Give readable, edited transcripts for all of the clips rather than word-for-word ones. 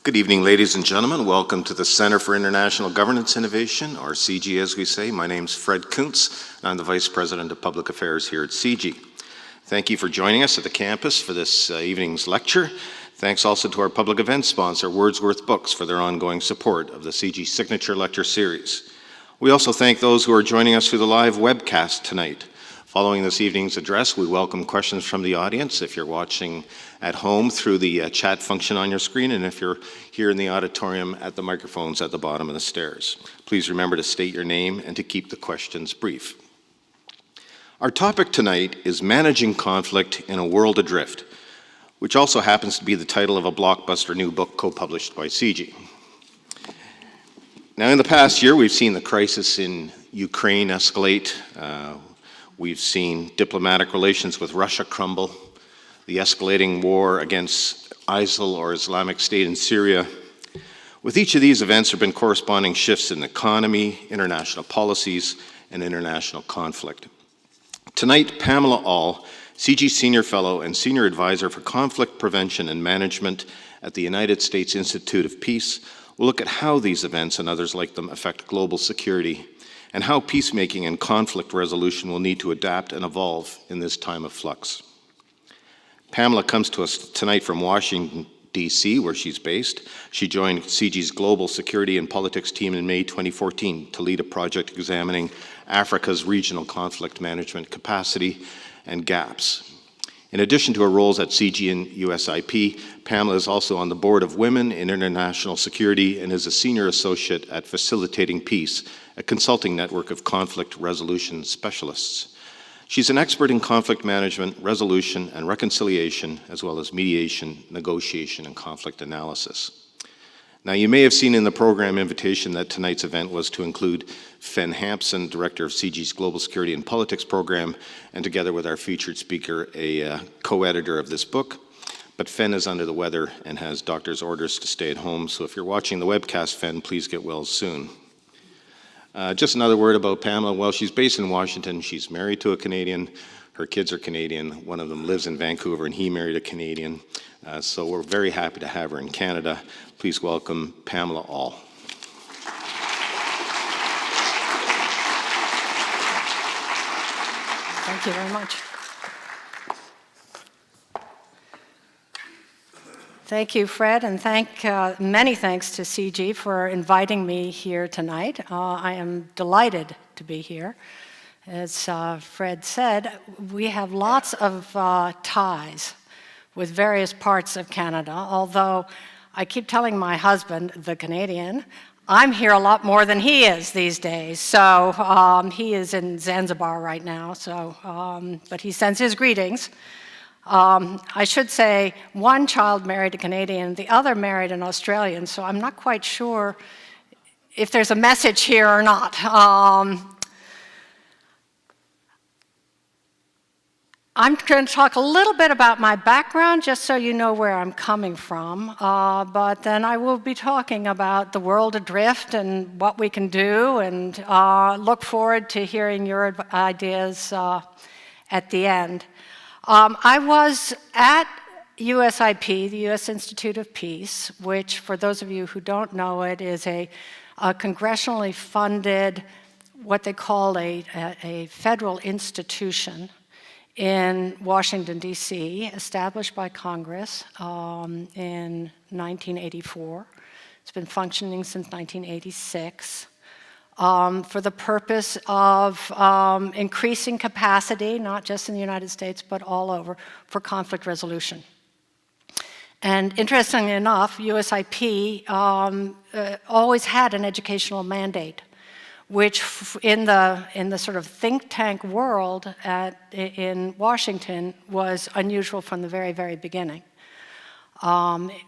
Good evening, ladies and gentlemen. Welcome to the Center for International Governance Innovation, or CIGI as we say. My name's Fred Kuntz, and I'm the Vice President of Public Affairs here at CIGI. Thank you for joining us at the campus for this evening's lecture. Thanks also to our public event sponsor, Wordsworth Books, for their ongoing support of the CIGI Signature Lecture Series. We also thank those who are joining us through the live webcast tonight. Following this evening's address, we welcome questions from the audience if you're watching at home through the chat function on your screen, and if you're here in the auditorium at the microphones at the bottom of the stairs. Please remember to state your name and to keep the questions brief. Our topic tonight is Managing Conflict in a World Adrift, which also happens to be the title of a blockbuster new book co-published by CIGI. Now, in the past year, we've seen the crisis in Ukraine escalate. We've seen diplomatic relations with Russia crumble, the escalating war against ISIL or Islamic State in Syria. With each of these events, there have been corresponding shifts in the economy, international policies, and international conflict. Tonight, Pamela Aall, CIGI Senior Fellow and Senior Advisor for Conflict Prevention and Management at the United States Institute of Peace, will look at how these events and others like them affect global security, and how peacemaking and conflict resolution will need to adapt and evolve in this time of flux. Pamela comes to us tonight from Washington, D.C., where she's based. She joined CIGI's Global Security and Politics team in May 2014 to lead a project examining Africa's regional conflict management capacity and gaps. In addition to her roles at CIGI and USIP, Pamela is also on the board of Women in International Security and is a senior associate at Facilitating Peace, a consulting network of conflict resolution specialists. She's an expert in conflict management, resolution, and reconciliation, as well as mediation, negotiation, and conflict analysis. Now, you may have seen in the program invitation that tonight's event was to include Fen Hampson, Director of CIGI's Global Security and Politics Program, and together with our featured speaker, a co-editor of this book. But Fen is under the weather and has doctor's orders to stay at home, so if you're watching the webcast, Fen, please get well soon. Just another word about Pamela. Well, she's based in Washington. She's married to a Canadian. Her kids are Canadian. One of them lives in Vancouver, and he married a Canadian. So we're very happy to have her in Canada. Please welcome Pamela Aall. Thank you very much. Thank you, Fred, and many thanks to CIGI for inviting me here tonight. I am delighted to be here. As Fred said, we have lots of ties with various parts of Canada, although I keep telling my husband, the Canadian, I'm here a lot more than he is these days. So he is in Zanzibar right now, but he sends his greetings. I should say one child married a Canadian, the other married an Australian, so I'm not quite sure if there's a message here or not. I'm going to talk a little bit about my background, just so you know where I'm coming from, but then I will be talking about the world adrift and what we can do, and look forward to hearing your ideas at the end. I was at USIP, the U.S. Institute of Peace, which, for those of you who don't know it, is a congressionally funded, what they call a federal institution in Washington, D.C., established by Congress in 1984. It's been functioning since 1986 for the purpose of increasing capacity, not just in the United States, but all over, for conflict resolution. And interestingly enough, USIP always had an educational mandate, which in the sort of think tank world in Washington was unusual from the very, very beginning.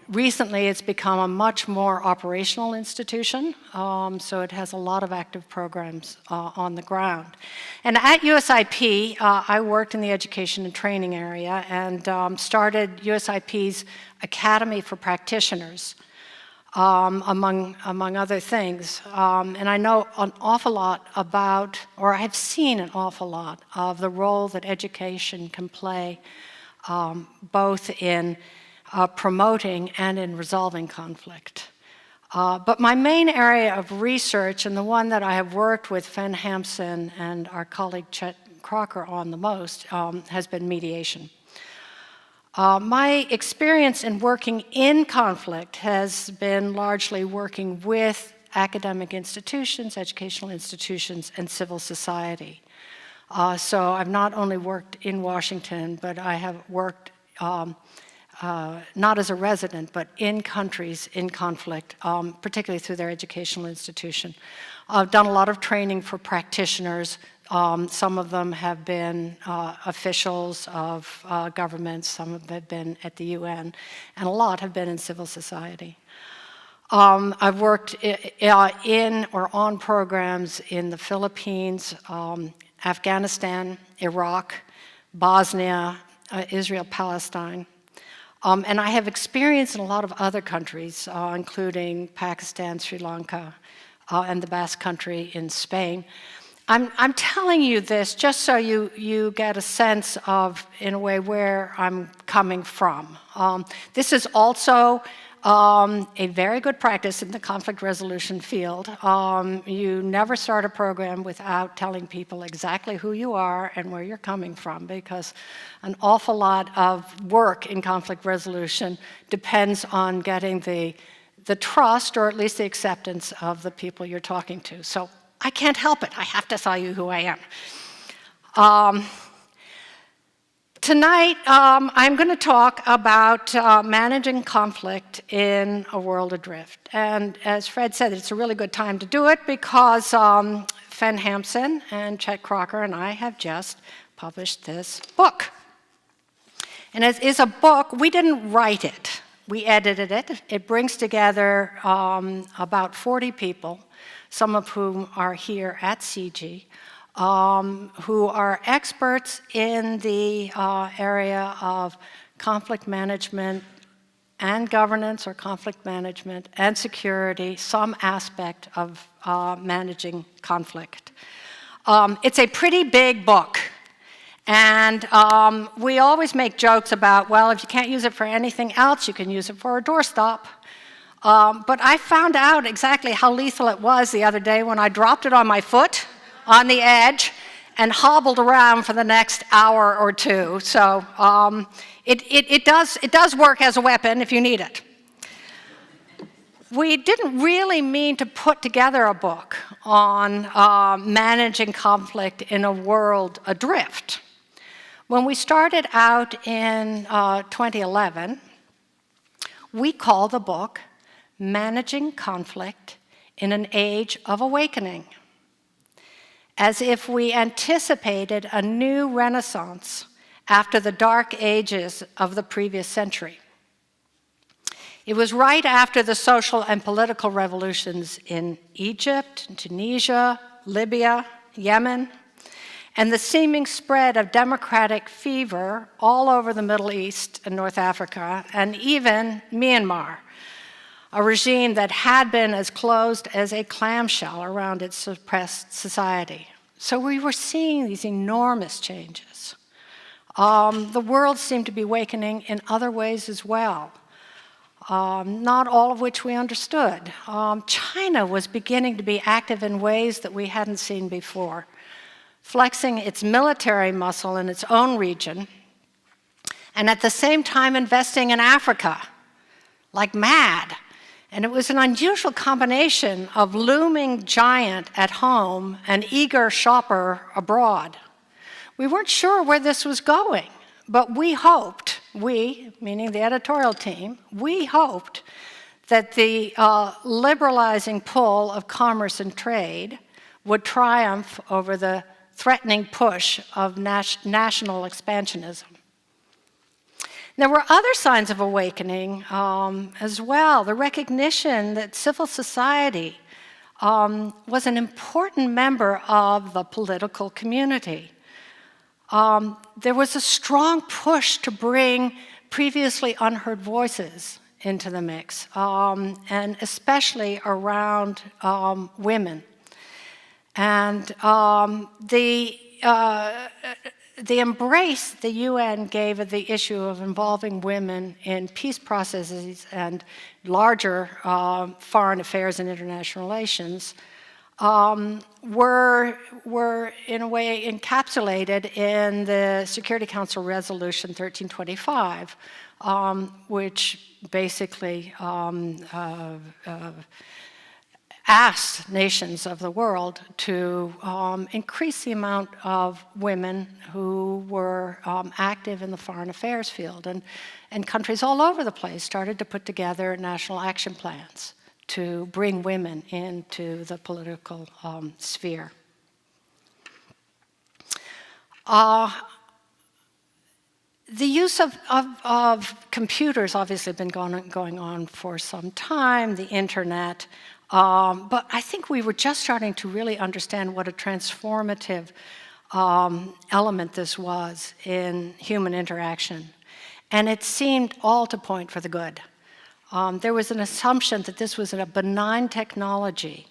Recently, it's become a much more operational institution, so it has a lot of active programs on the ground. And at USIP, I worked in the education and training area and started USIP's Academy for Practitioners, among other things. And I know an awful lot about, or I've seen an awful lot of the role that education can play, both in promoting and in resolving conflict. But my main area of research, and the one that I have worked with Fen Hampson and our colleague Chet Crocker on the most, has been mediation. My experience in working in conflict has been largely working with academic institutions, educational institutions, and civil society. So I've not only worked in Washington, but I have worked not as a resident, but in countries in conflict, particularly through their educational institution. I've done a lot of training for practitioners. Some of them have been officials of governments, some have been at the UN, and a lot have been in civil society. I've worked in or on programs in the Philippines, Afghanistan, Iraq, Bosnia, Israel, Palestine. And I have experience in a lot of other countries, including Pakistan, Sri Lanka, and the Basque Country in Spain. I'm telling you this just so you get a sense of, in a way, where I'm coming from. This is also a very good practice in the conflict resolution field. You never start a program without telling people exactly who you are and where you're coming from, because an awful lot of work in conflict resolution depends on getting the trust, or at least the acceptance, of the people you're talking to. So I can't help it. I have to tell you who I am. Tonight, I'm going to talk about managing conflict in a world adrift. And as Fred said, it's a really good time to do it because Fen Hampson and Chet Crocker and I have just published this book. And it is a book, we didn't write it, we edited it. It brings together about 40 people, some of whom are here at CIGI, who are experts in the area of conflict management and governance, or conflict management and security, some aspect of managing conflict. It's a pretty big book. And we always make jokes about, well, if you can't use it for anything else, you can use it for a doorstop. But I found out exactly how lethal it was the other day when I dropped it on my foot on the edge and hobbled around for the next hour or two. So it does work as a weapon if you need it. We didn't really mean to put together a book on managing conflict in a world adrift. When we started out in 2011, we called the book Managing Conflict in an Age of Awakening, as if we anticipated a new renaissance after the dark ages of the previous century. It was right after the social and political revolutions in Egypt, Tunisia, Libya, Yemen, and the seeming spread of democratic fever all over the Middle East and North Africa, and even Myanmar, a regime that had been as closed as a clamshell around its suppressed society. So we were seeing these enormous changes. The world seemed to be awakening in other ways as well, not all of which we understood. China was beginning to be active in ways that we hadn't seen before, flexing its military muscle in its own region, and at the same time investing in Africa like mad. And it was an unusual combination of looming giant at home and eager shopper abroad. We weren't sure where this was going, but we hoped, we, meaning the editorial team, we hoped that the liberalizing pull of commerce and trade would triumph over the threatening push of national expansionism. There were other signs of awakening as well. The recognition that civil society was an important member of the political community. There was a strong push to bring previously unheard voices into the mix, and especially around women. And the embrace the UN gave of the issue of involving women in peace processes and larger foreign affairs and international relations were in a way encapsulated in the Security Council Resolution 1325, which basically asked nations of the world to increase the amount of women who were active in the foreign affairs field. And countries all over the place started to put together national action plans to bring women into the political sphere. The use of computers obviously been going on for some time, the internet, but I think we were just starting to really understand what a transformative element this was in human interaction. And it seemed all to point for the good. There was an assumption that this was a benign technology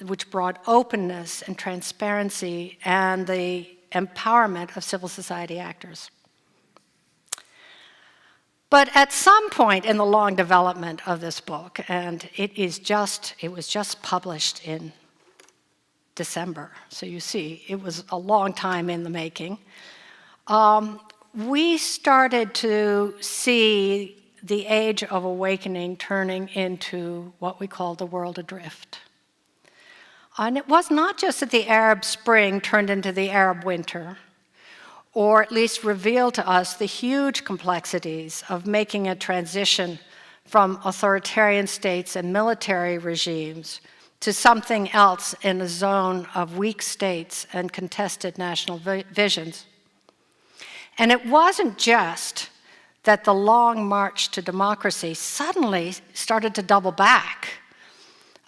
which brought openness and transparency and the empowerment of civil society actors. But at some point in the long development of this book, and it was just published in December, so you see, it was a long time in the making, we started to see the age of awakening turning into what we call the world adrift. And it was not just that the Arab Spring turned into the Arab winter, or at least revealed to us the huge complexities of making a transition from authoritarian states and military regimes to something else in a zone of weak states and contested national visions. And it wasn't just that the long march to democracy suddenly started to double back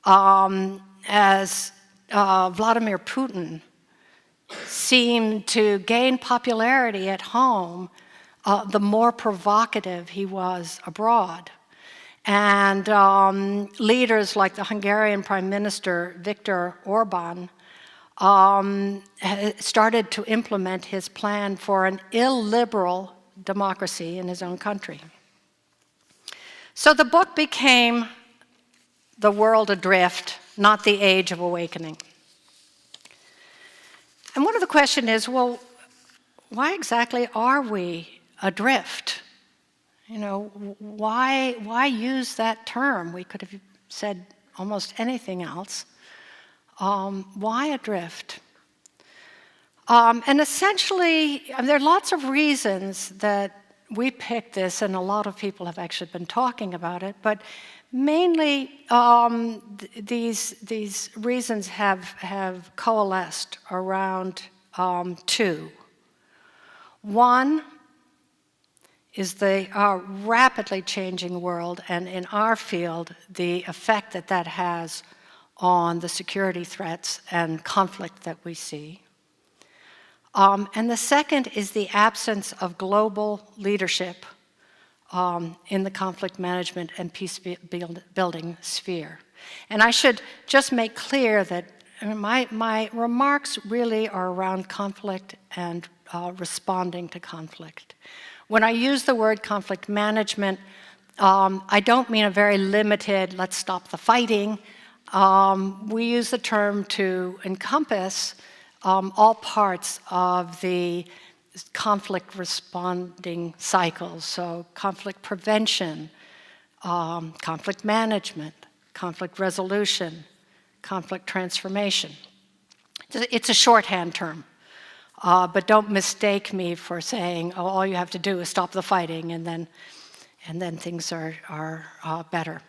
as Vladimir Putin seemed to gain popularity at home, the more provocative he was abroad. And leaders like the Hungarian Prime Minister Viktor Orban started to implement his plan for an illiberal democracy in his own country. So the book became The World Adrift, Not the Age of Awakening. And one of the questions is, well, why exactly are we adrift? You know, why use that term? We could have said almost anything else. Why adrift? And essentially, there are lots of reasons that we picked this, and a lot of people have actually been talking about it, but mainly these reasons have coalesced around two. One is the rapidly changing world, and in our field, the effect that that has on the security threats and conflict that we see. And the second is the absence of global leadership in the conflict management and peace building sphere. And I should just make clear that my remarks really are around conflict and responding to conflict. When I use the word conflict management, I don't mean a very limited, let's stop the fighting. We use the term to encompass all parts of the conflict responding cycles, so conflict prevention, conflict management, conflict resolution, conflict transformation. It's a shorthand term, but don't mistake me for saying, oh, all you have to do is stop the fighting and then things are better.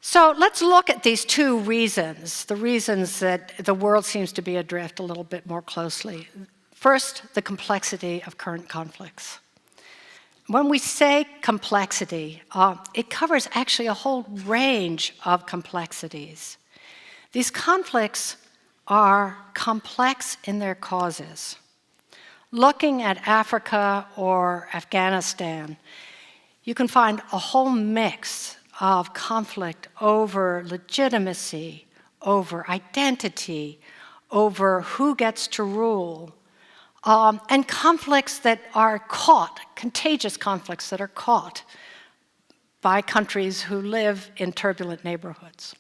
So let's look at these two reasons, the reasons that the world seems to be adrift a little bit more closely. First, the complexity of current conflicts. When we say complexity, it covers actually a whole range of complexities. These conflicts are complex in their causes. Looking at Africa or Afghanistan, you can find a whole mix of conflict over legitimacy, over identity, over who gets to rule, and conflicts that are caught, contagious conflicts that are caught by countries who live in turbulent neighborhoods.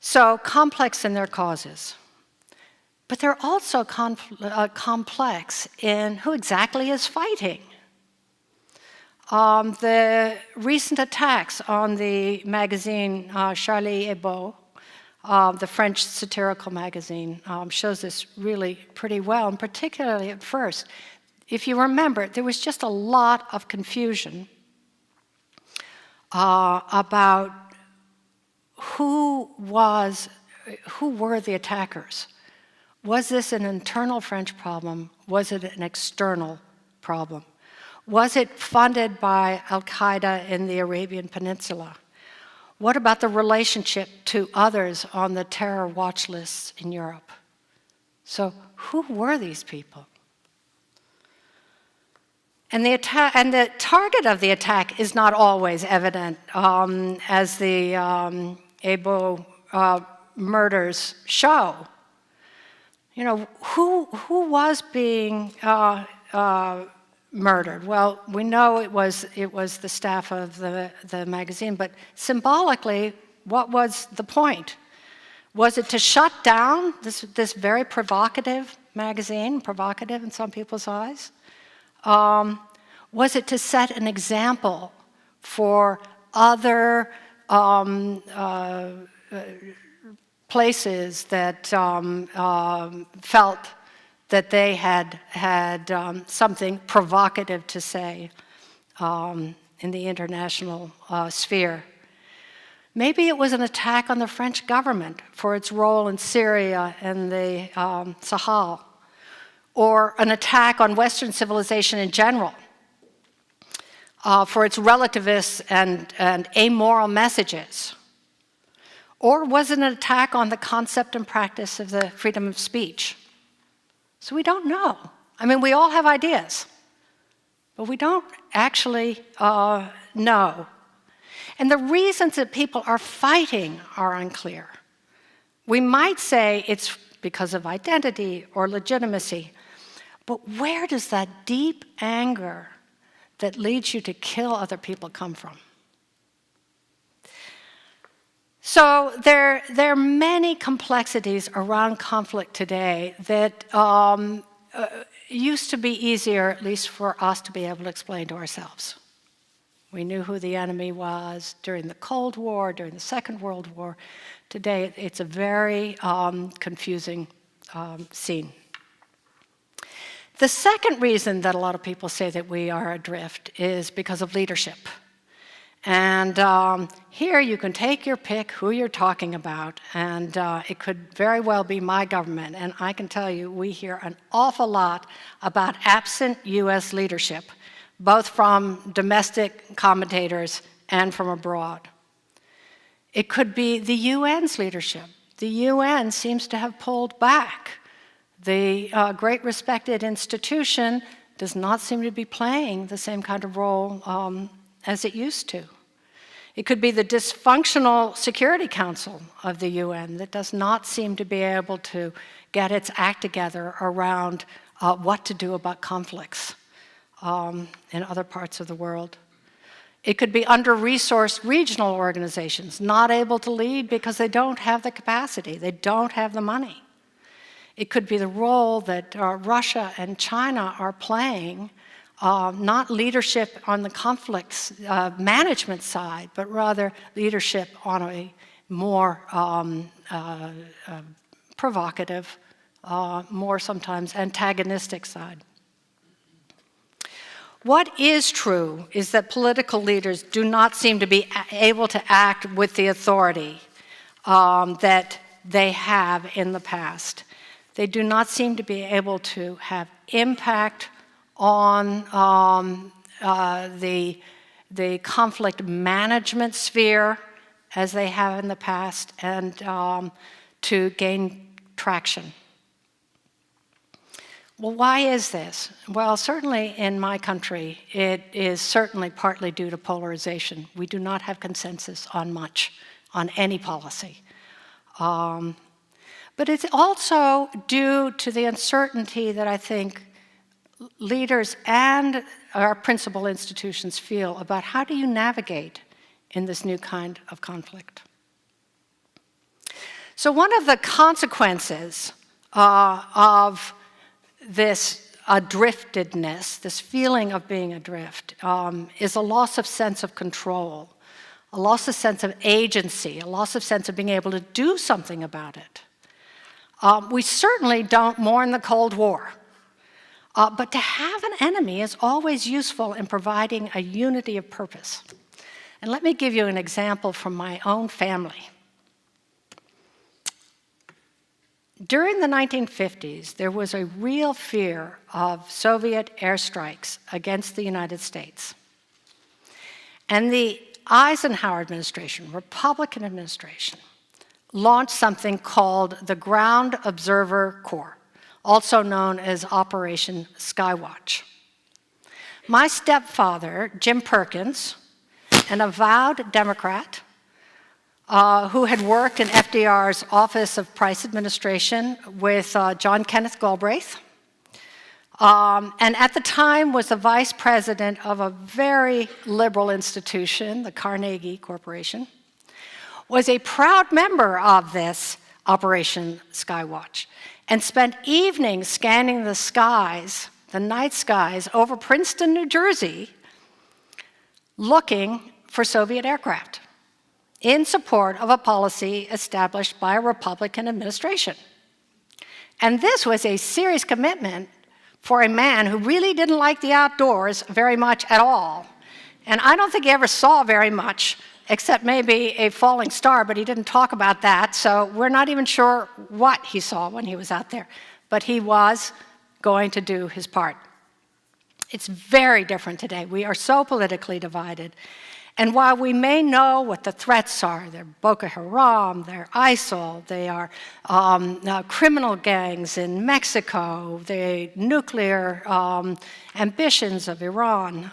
So complex in their causes. But they're also complex in who exactly is fighting. The recent attacks on the magazine Charlie Hebdo, the French satirical magazine, shows this really pretty well, and particularly at first. If you remember, there was just a lot of confusion about who were the attackers. Was this an internal French problem? Was it an external problem? Was it funded by Al-Qaeda in the Arabian Peninsula? What about the relationship to others on the terror watch lists in Europe? So who were these people? And the target of the attack is not always evident, as the Hebdo murders show. You know, who was being murdered? Well, we know it was the staff of the magazine, but symbolically, what was the point? Was it to shut down this very provocative magazine, provocative in some people's eyes? Was it to set an example for other places that felt that they had something provocative to say in the international sphere? Maybe it was an attack on the French government for its role in Syria and the Sahel, or an attack on Western civilization in general for its relativist and amoral messages. Or was it an attack on the concept and practice of the freedom of speech? So we don't know. I mean, we all have ideas, but we don't actually know. And the reasons that people are fighting are unclear. We might say it's because of identity or legitimacy, but where does that deep anger that leads you to kill other people come from? So there are many complexities around conflict today that used to be easier, at least for us, to be able to explain to ourselves. We knew who the enemy was during the Cold War, during the Second World War. Today, it's a very confusing scene. The second reason that a lot of people say that we are adrift is because of leadership. And here you can take your pick who you're talking about, and it could very well be my government. And I can tell you, we hear an awful lot about absent US leadership, both from domestic commentators and from abroad. It could be the UN's leadership. The UN seems to have pulled back. The great respected institution does not seem to be playing the same kind of role as it used to. It could be the dysfunctional Security Council of the UN that does not seem to be able to get its act together around what to do about conflicts in other parts of the world. It could be under-resourced regional organizations, not able to lead because they don't have the capacity, they don't have the money. It could be the role that Russia and China are playing, not leadership on the conflicts management side, but rather leadership on a more provocative, more sometimes antagonistic side. What is true is that political leaders do not seem to be able to act with the authority that they have in the past. They do not seem to be able to have impact on the conflict management sphere as they have in the past, and to gain traction. Well, why is this? Well, certainly in my country, it is certainly partly due to polarization. We do not have consensus on much, on any policy. But it's also due to the uncertainty that I think leaders and our principal institutions feel about how do you navigate in this new kind of conflict. So one of the consequences of this adriftedness, this feeling of being adrift, is a loss of sense of control, a loss of sense of agency, a loss of sense of being able to do something about it. We certainly don't mourn the Cold War, but to have an enemy is always useful in providing a unity of purpose. And let me give you an example from my own family. During the 1950s, there was a real fear of Soviet airstrikes against the United States. And the Eisenhower administration, Republican administration, launched something called the Ground Observer Corps, also known as Operation Skywatch. My stepfather, Jim Perkins, an avowed Democrat, who had worked in FDR's Office of Price Administration with John Kenneth Galbraith, and at the time was the vice president of a very liberal institution, the Carnegie Corporation, was a proud member of this Operation Skywatch, and spent evenings scanning the skies, the night skies, over Princeton, New Jersey, looking for Soviet aircraft, in support of a policy established by a Republican administration. And this was a serious commitment for a man who really didn't like the outdoors very much at all. And I don't think he ever saw very much, except maybe a falling star, but he didn't talk about that, so we're not even sure what he saw when he was out there. But he was going to do his part. It's very different today. We are so politically divided. And while we may know what the threats are, they're Boko Haram, they're ISIL, they are criminal gangs in Mexico, the nuclear ambitions of Iran,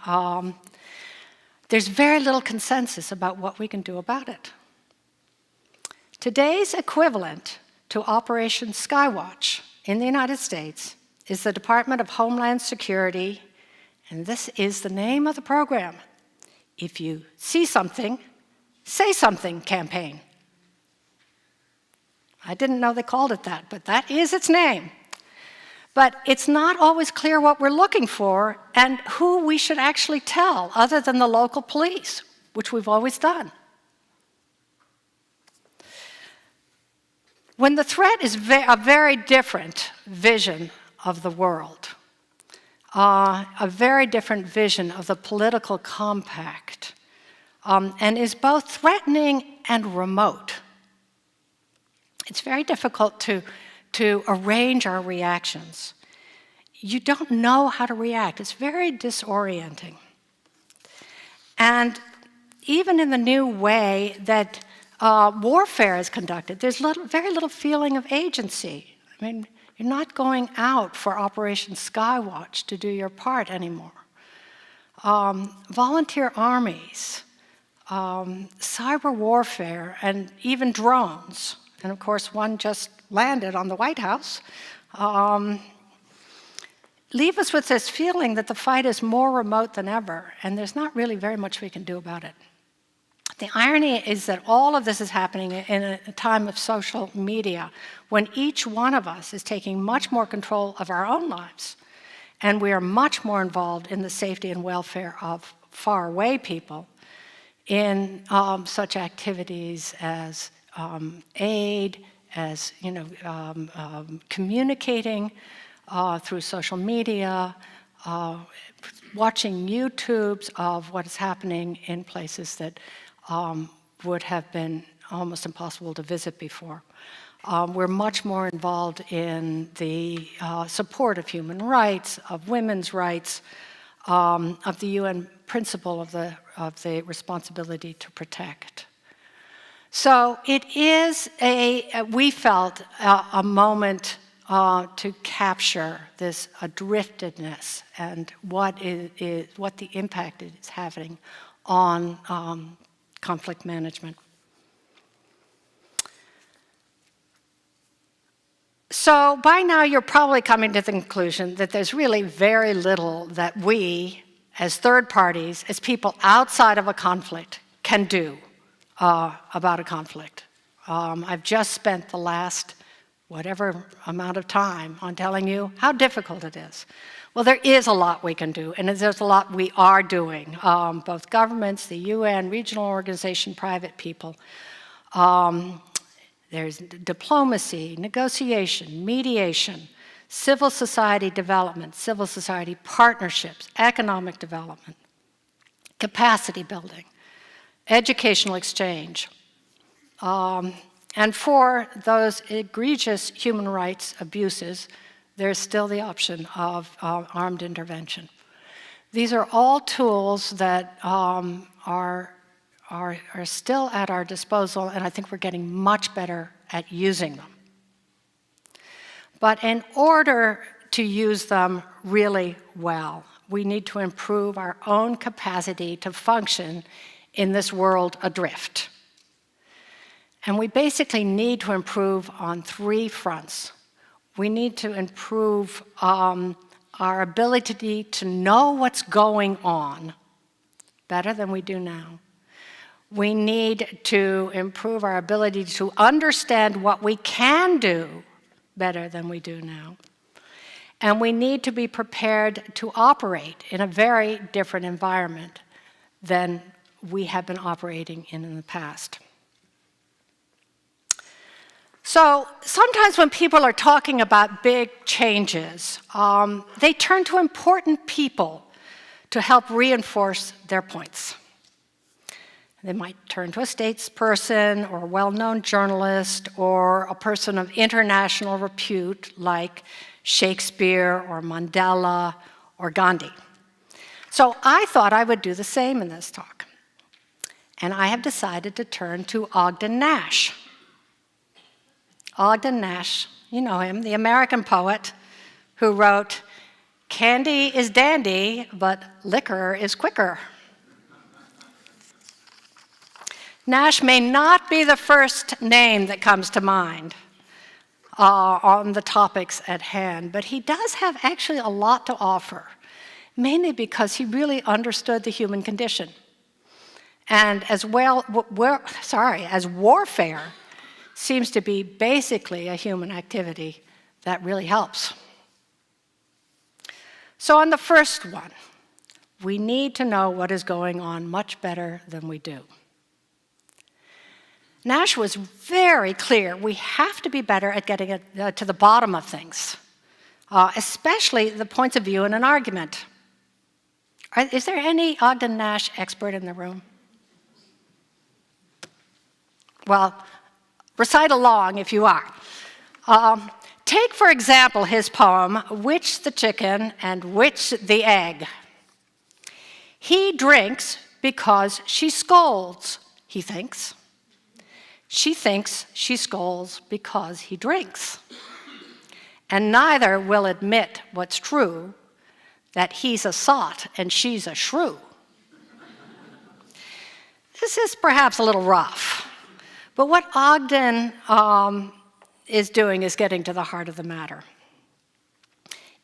there's very little consensus about what we can do about it. Today's equivalent to Operation Skywatch in the United States is the Department of Homeland Security, and this is the name of the program: If you see something, say something campaign. I didn't know they called it that, but that is its name. But it's not always clear what we're looking for and who we should actually tell, other than the local police, which we've always done. When the threat is a very different vision of the world, a very different vision of the political compact, and is both threatening and remote. It's very difficult to arrange our reactions. You don't know how to react. It's very disorienting. And even in the new way that warfare is conducted, there's very little feeling of agency. I mean, you're not going out for Operation Skywatch to do your part anymore. Volunteer armies, cyber warfare, and even drones, and of course one just landed on the White House, leave us with this feeling that the fight is more remote than ever, and there's not really very much we can do about it. The irony is that all of this is happening in a time of social media, when each one of us is taking much more control of our own lives, and we are much more involved in the safety and welfare of faraway people in such activities as aid, as communicating through social media, watching YouTubes of what is happening in places that would have been almost impossible to visit before. We're much more involved in the support of human rights, of women's rights, of the UN principle of the responsibility to protect. So it is we felt a moment to capture this adriftedness and what the impact is having on conflict management. So by now you're probably coming to the conclusion that there's really very little that we, as third parties, as people outside of a conflict, can do about a conflict. I've just spent the last whatever amount of time on telling you how difficult it is. Well, there is a lot we can do, and there's a lot we are doing, both governments, the UN, regional organization, private people. There's diplomacy, negotiation, mediation, civil society development, civil society partnerships, economic development, capacity building, educational exchange. And for those egregious human rights abuses, there's still the option of armed intervention. These are all tools that are still at our disposal, and I think we're getting much better at using them. But in order to use them really well, we need to improve our own capacity to function in this world adrift. And we basically need to improve on 3 fronts. We need to improve our ability to know what's going on better than we do now. We need to improve our ability to understand what we can do better than we do now. And we need to be prepared to operate in a very different environment than we have been operating in the past. So sometimes when people are talking about big changes, they turn to important people to help reinforce their points. They might turn to a statesperson or a well-known journalist or a person of international repute like Shakespeare or Mandela or Gandhi. So I thought I would do the same in this talk. And I have decided to turn to Ogden Nash. Ogden Nash, you know him, the American poet who wrote, "Candy is dandy, but liquor is quicker." Nash may not be the first name that comes to mind on the topics at hand, but he does have actually a lot to offer, mainly because he really understood the human condition. And as warfare seems to be basically a human activity, that really helps. So on the first one, we need to know what is going on much better than we do. Nash was very clear. We have to be better at getting to the bottom of things, especially the points of view in an argument. Is there any Ogden Nash expert in the room? Well, recite along if you are. Take, for example, his poem, "Which the Chicken and Which the Egg?" He drinks because she scolds, he thinks. She thinks she scolds because he drinks. And neither will admit what's true, that he's a sot and she's a shrew. This is perhaps a little rough, but what Ogden is doing is getting to the heart of the matter.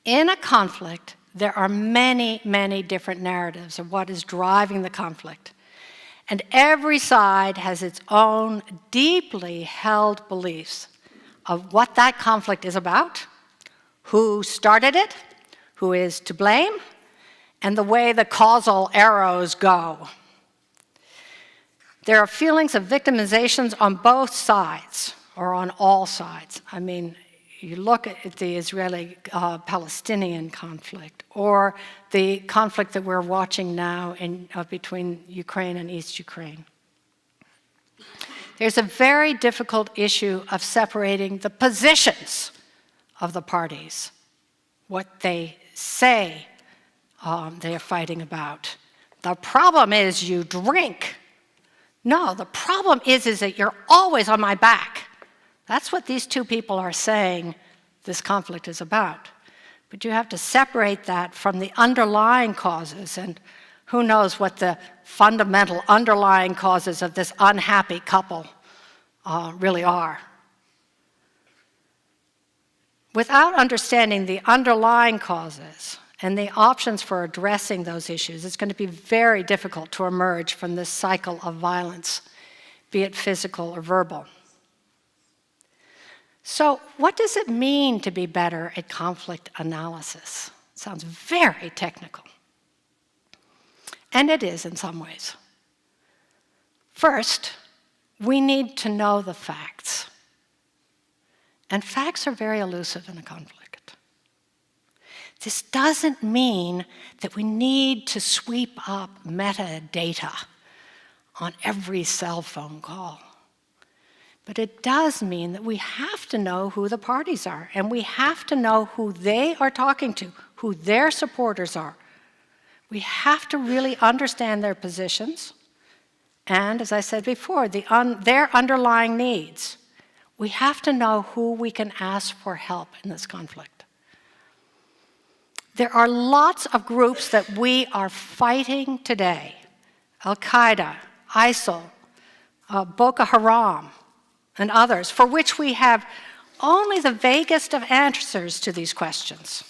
In a conflict, there are many, many different narratives of what is driving the conflict. And every side has its own deeply held beliefs of what that conflict is about, who started it, who is to blame, and the way the causal arrows go. There are feelings of victimizations on both sides, or on all sides. I mean, you look at the Israeli-Palestinian conflict, or the conflict that we're watching now between Ukraine and East Ukraine. There's a very difficult issue of separating the positions of the parties, what they say they are fighting about. The problem is you drink. No, the problem is that you're always on my back. That's what these two people are saying this conflict is about. But you have to separate that from the underlying causes, and who knows what the fundamental underlying causes of this unhappy couple really are. Without understanding the underlying causes and the options for addressing those issues, it's going to be very difficult to emerge from this cycle of violence, be it physical or verbal. So, what does it mean to be better at conflict analysis? It sounds very technical. And it is in some ways. First, we need to know the facts. And facts are very elusive in a conflict. This doesn't mean that we need to sweep up metadata on every cell phone call. But it does mean that we have to know who the parties are, and we have to know who they are talking to, who their supporters are. We have to really understand their positions, and, as I said before, their underlying needs. We have to know who we can ask for help in this conflict. There are lots of groups that we are fighting today. Al-Qaeda, ISIL, Boko Haram, and others, for which we have only the vaguest of answers to these questions.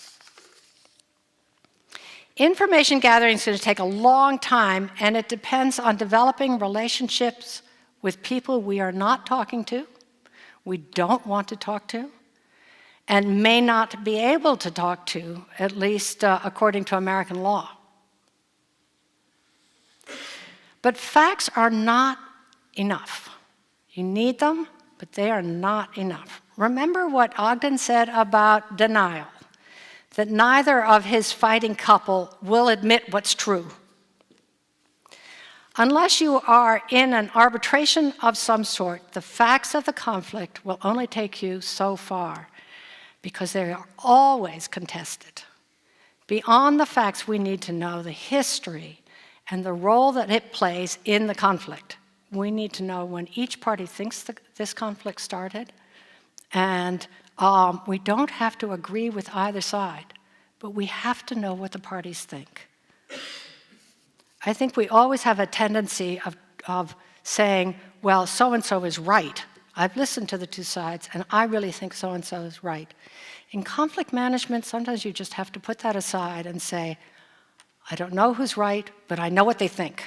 Information gathering is going to take a long time, and it depends on developing relationships with people we are not talking to, we don't want to talk to, and may not be able to talk to, at least according to American law. But facts are not enough. You need them, but they are not enough. Remember what Ogden said about denial, that neither of his fighting couple will admit what's true. Unless you are in an arbitration of some sort, the facts of the conflict will only take you so far, because they are always contested. Beyond the facts, we need to know the history and the role that it plays in the conflict. We need to know when each party thinks this conflict started, and we don't have to agree with either side, but we have to know what the parties think. I think we always have a tendency of saying, well, so-and-so is right. I've listened to the two sides, and I really think so-and-so is right. In conflict management, sometimes you just have to put that aside and say, I don't know who's right, but I know what they think.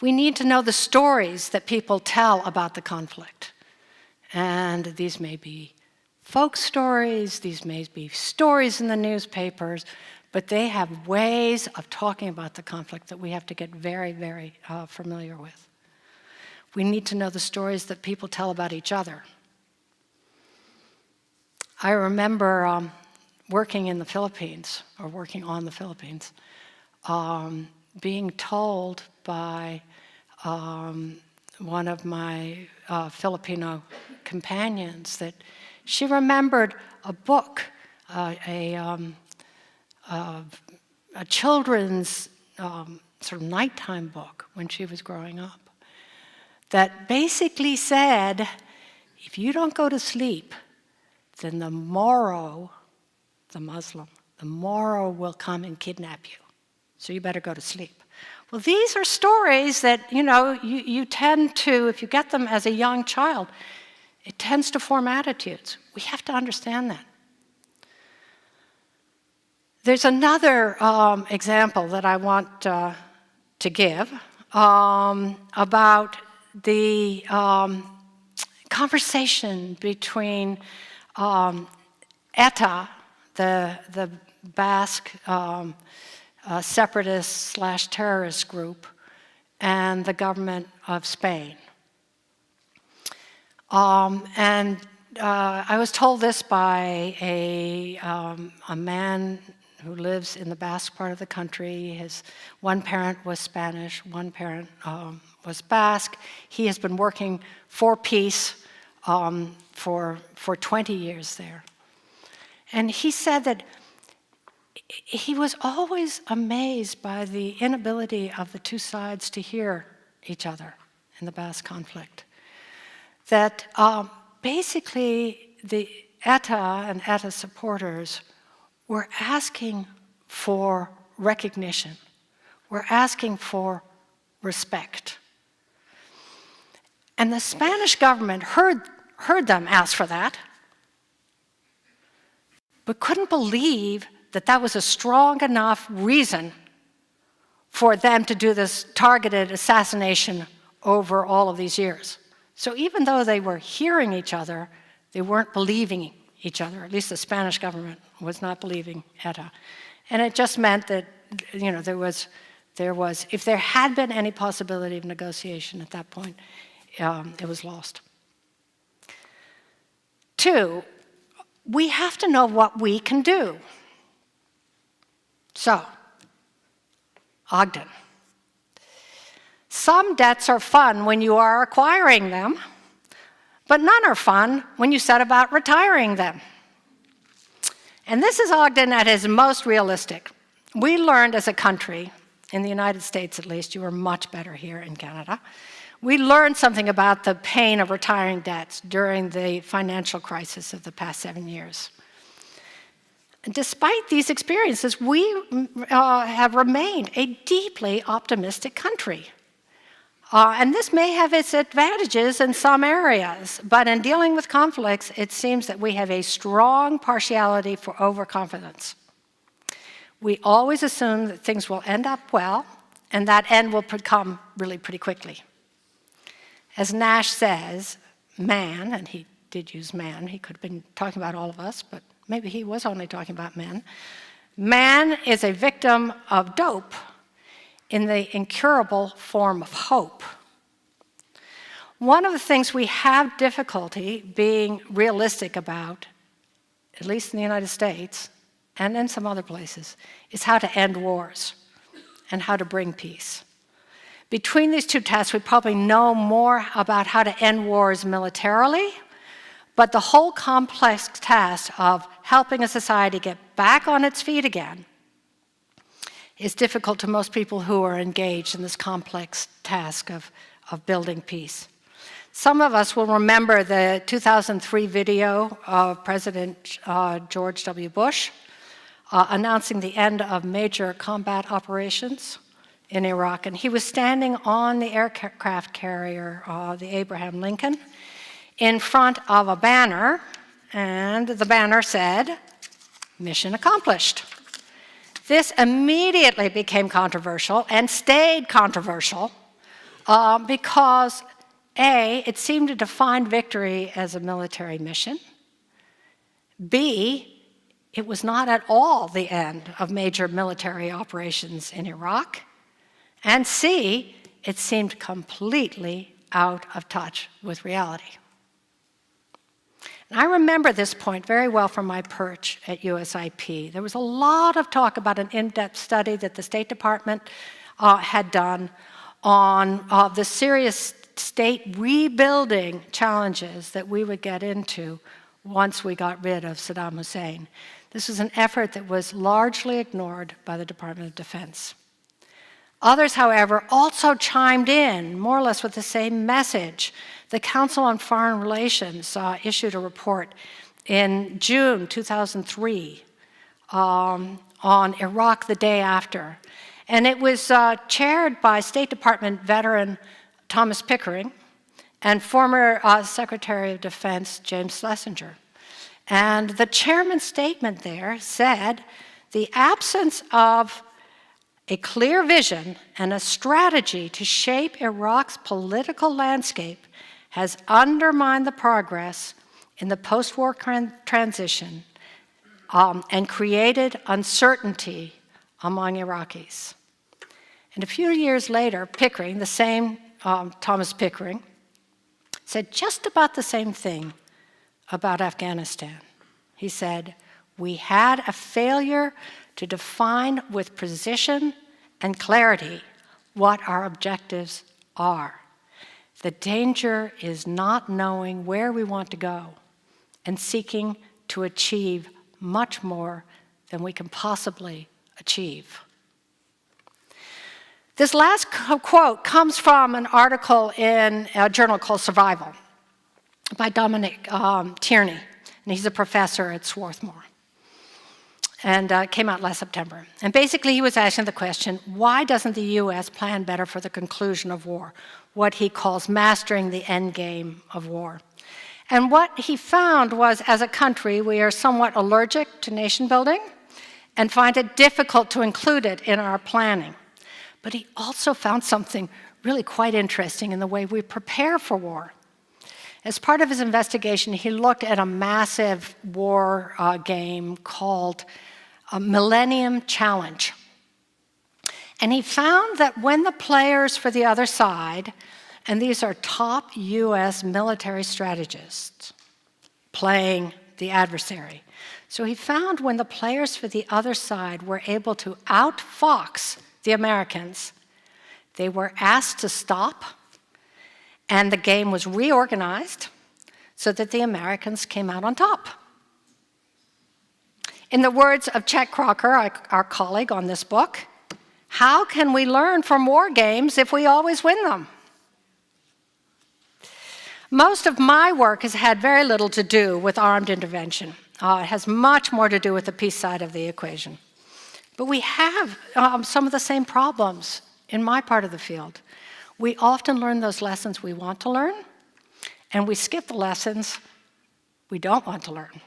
We need to know the stories that people tell about the conflict. And these may be folk stories, these may be stories in the newspapers, but they have ways of talking about the conflict that we have to get very, very familiar with. We need to know the stories that people tell about each other. I remember working in the Philippines, or working on the Philippines, being told by one of my Filipino companions that she remembered a book, a children's sort of nighttime book when she was growing up, that basically said, if you don't go to sleep, then the Moro, the Muslim, the Moro will come and kidnap you. So you better go to sleep. Well, these are stories that, you tend to, if you get them as a young child, it tends to form attitudes. We have to understand that. There's another example that I want to give about the conversation between ETA, the Basque separatist/terrorist group, and the government of Spain. I was told this by a man who lives in the Basque part of the country. His one parent was Spanish, one parent was Basque. He has been working for peace for 20 years there. And he said that he was always amazed by the inability of the two sides to hear each other in the Basque conflict. That basically the ETA and ETA supporters were asking for recognition, were asking for respect. And the Spanish government heard them ask for that, but couldn't believe that that was a strong enough reason for them to do this targeted assassination over all of these years. So even though they were hearing each other, they weren't believing each other. At least the Spanish government was not believing ETA. And it just meant that, you know, there was, if there had been any possibility of negotiation at that point, it was lost. 2, we have to know what we can do. So, Ogden. Some debts are fun when you are acquiring them, but none are fun when you set about retiring them. And this is Ogden at his most realistic. We learned as a country, in the United States at least, you were much better here in Canada, we learned something about the pain of retiring debts during the financial crisis of the past 7 years. Despite these experiences, we have remained a deeply optimistic country. And this may have its advantages in some areas, but in dealing with conflicts, it seems that we have a strong partiality for overconfidence. We always assume that things will end up well, and that end will come really pretty quickly. As Nash says, man, and he did use man, he could have been talking about all of us, but maybe he was only talking about men. Man is a victim of dope in the incurable form of hope. One of the things we have difficulty being realistic about, at least in the United States and in some other places, is how to end wars and how to bring peace. Between these two tests, we probably know more about how to end wars militarily, but the whole complex task of helping a society get back on its feet again is difficult to most people who are engaged in this complex task of building peace. Some of us will remember the 2003 video of President George W. Bush announcing the end of major combat operations in Iraq. And he was standing on the aircraft carrier, the Abraham Lincoln, in front of a banner, and the banner said, "Mission accomplished." This immediately became controversial and stayed controversial because A, it seemed to define victory as a military mission. B, it was not at all the end of major military operations in Iraq. And C, it seemed completely out of touch with reality. And I remember this point very well from my perch at USIP. There was a lot of talk about an in-depth study that the State Department had done on the serious state rebuilding challenges that we would get into once we got rid of Saddam Hussein. This was an effort that was largely ignored by the Department of Defense. Others, however, also chimed in, more or less with the same message. The Council on Foreign Relations issued a report in June 2003 on Iraq the day after. And it was chaired by State Department veteran Thomas Pickering and former Secretary of Defense James Schlesinger. And the chairman's statement there said, "The absence of a clear vision and a strategy to shape Iraq's political landscape has undermined the progress in the post-war transition and created uncertainty among Iraqis." And a few years later, Pickering, the same Thomas Pickering, said just about the same thing about Afghanistan. He said, "We had a failure to define with precision and clarity what our objectives are. The danger is not knowing where we want to go and seeking to achieve much more than we can possibly achieve." This last quote comes from an article in a journal called Survival by Dominic Tierney, and he's a professor at Swarthmore. And it came out last September. And basically he was asking the question, why doesn't the US plan better for the conclusion of war, what he calls mastering the end game of war? And what he found was, as a country, we are somewhat allergic to nation building and find it difficult to include it in our planning. But he also found something really quite interesting in the way we prepare for war. As part of his investigation, he looked at a massive war game called Millennium Challenge. And he found that when the players for the other side, and these are top US military strategists playing the adversary, so he found when the players for the other side were able to outfox the Americans, they were asked to stop, and the game was reorganized so that the Americans came out on top. In the words of Chet Crocker, our colleague on this book, how can we learn from war games if we always win them? Most of my work has had very little to do with armed intervention. It has much more to do with the peace side of the equation. But we have some of the same problems in my part of the field. We often learn those lessons we want to learn, and we skip the lessons we don't want to learn.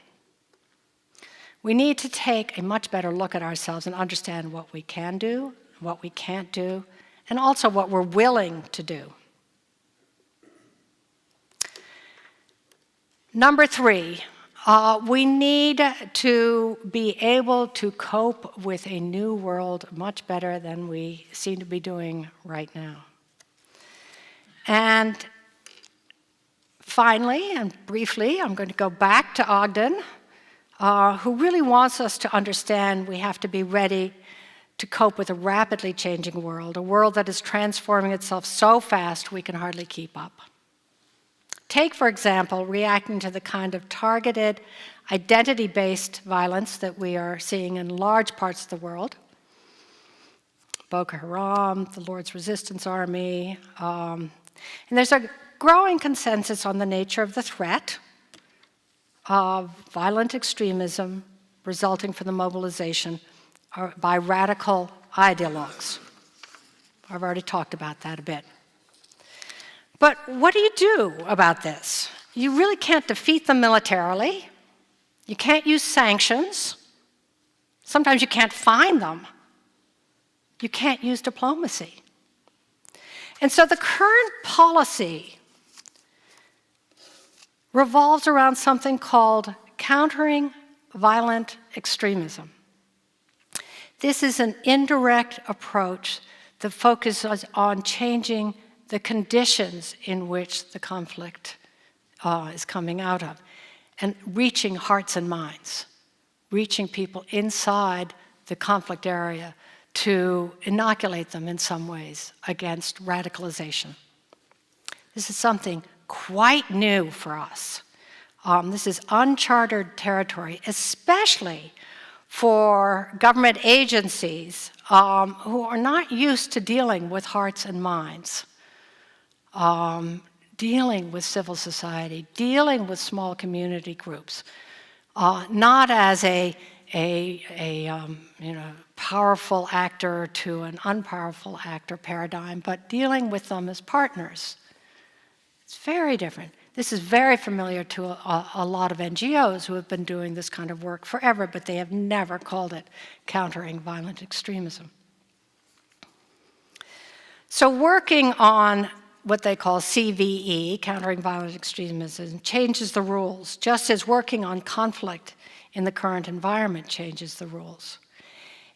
We need to take a much better look at ourselves and understand what we can do, what we can't do, and also what we're willing to do. Number 3, we need to be able to cope with a new world much better than we seem to be doing right now. And finally, and briefly, I'm going to go back to Ogden, who really wants us to understand we have to be ready to cope with a rapidly changing world, a world that is transforming itself so fast we can hardly keep up. Take, for example, reacting to the kind of targeted, identity-based violence that we are seeing in large parts of the world. Boko Haram, the Lord's Resistance Army. And there's a growing consensus on the nature of the threat of violent extremism resulting from the mobilization by radical ideologues. I've already talked about that a bit. But what do you do about this? You really can't defeat them militarily. You can't use sanctions. Sometimes you can't find them. You can't use diplomacy. And so the current policy revolves around something called countering violent extremism. This is an indirect approach that focuses on changing the conditions in which the conflict is coming out of, and reaching hearts and minds, reaching people inside the conflict area to inoculate them in some ways against radicalization. This is something quite new for us. This is uncharted territory, especially for government agencies who are not used to dealing with hearts and minds. Dealing with civil society, dealing with small community groups, not as a powerful actor to an unpowerful actor paradigm, but dealing with them as partners. It's very different. This is very familiar to a lot of NGOs who have been doing this kind of work forever, but they have never called it countering violent extremism. So working on what they call CVE, countering violent extremism, changes the rules, just as working on conflict in the current environment changes the rules.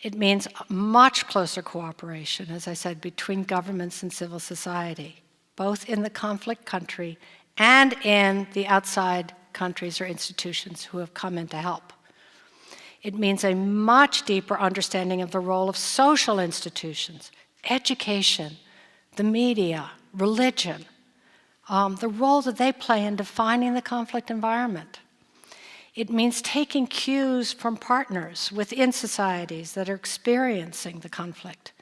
It means much closer cooperation, as I said, between governments and civil society, both in the conflict country and in the outside countries or institutions who have come in to help. It means a much deeper understanding of the role of social institutions, education, the media, religion, the role that they play in defining the conflict environment. It means taking cues from partners within societies that are experiencing the conflict.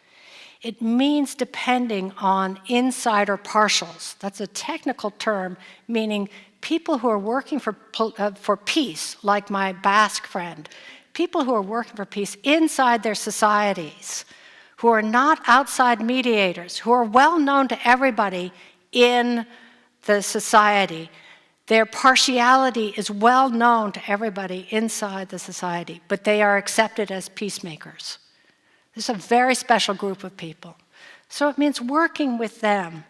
It means depending on insider partials. That's a technical term, meaning people who are working for peace, like my Basque friend, people who are working for peace inside their societies, who are not outside mediators, who are well known to everybody in the society. Their partiality is well known to everybody inside the society, but they are accepted as peacemakers. This is a very special group of people. So it means working with them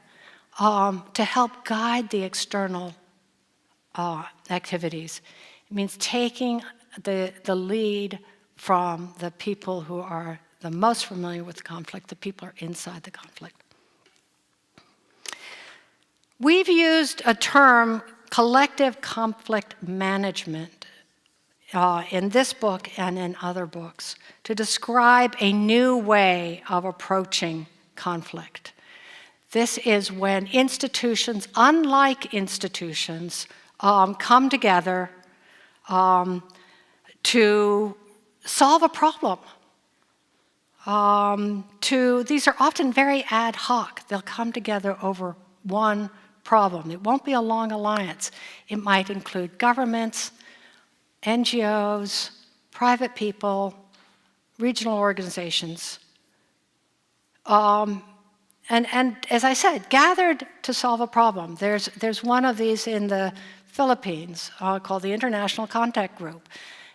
to help guide the external activities. It means taking the lead from the people who are the most familiar with the conflict, the people who are inside the conflict. We've used a term, collective conflict management, in this book and in other books, to describe a new way of approaching conflict. This is when institutions, unlike institutions, come together to solve a problem. These are often very ad hoc. They'll come together over one problem. It won't be a long alliance. It might include governments, NGOs, private people, regional organizations. And as I said, gathered to solve a problem. There's one of these in the Philippines called the International Contact Group.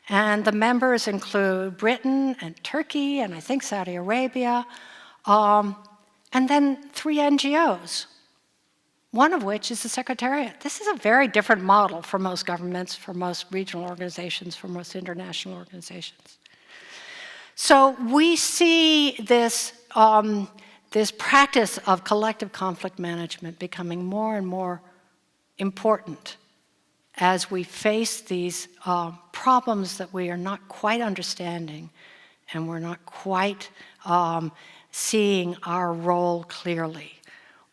And the members include Britain and Turkey and I think Saudi Arabia, and then 3 NGOs, one of which is the Secretariat. This is a very different model for most governments, for most regional organizations, for most international organizations. So we see this, this practice of collective conflict management becoming more and more important as we face these problems that we are not quite understanding and we're not quite seeing our role clearly.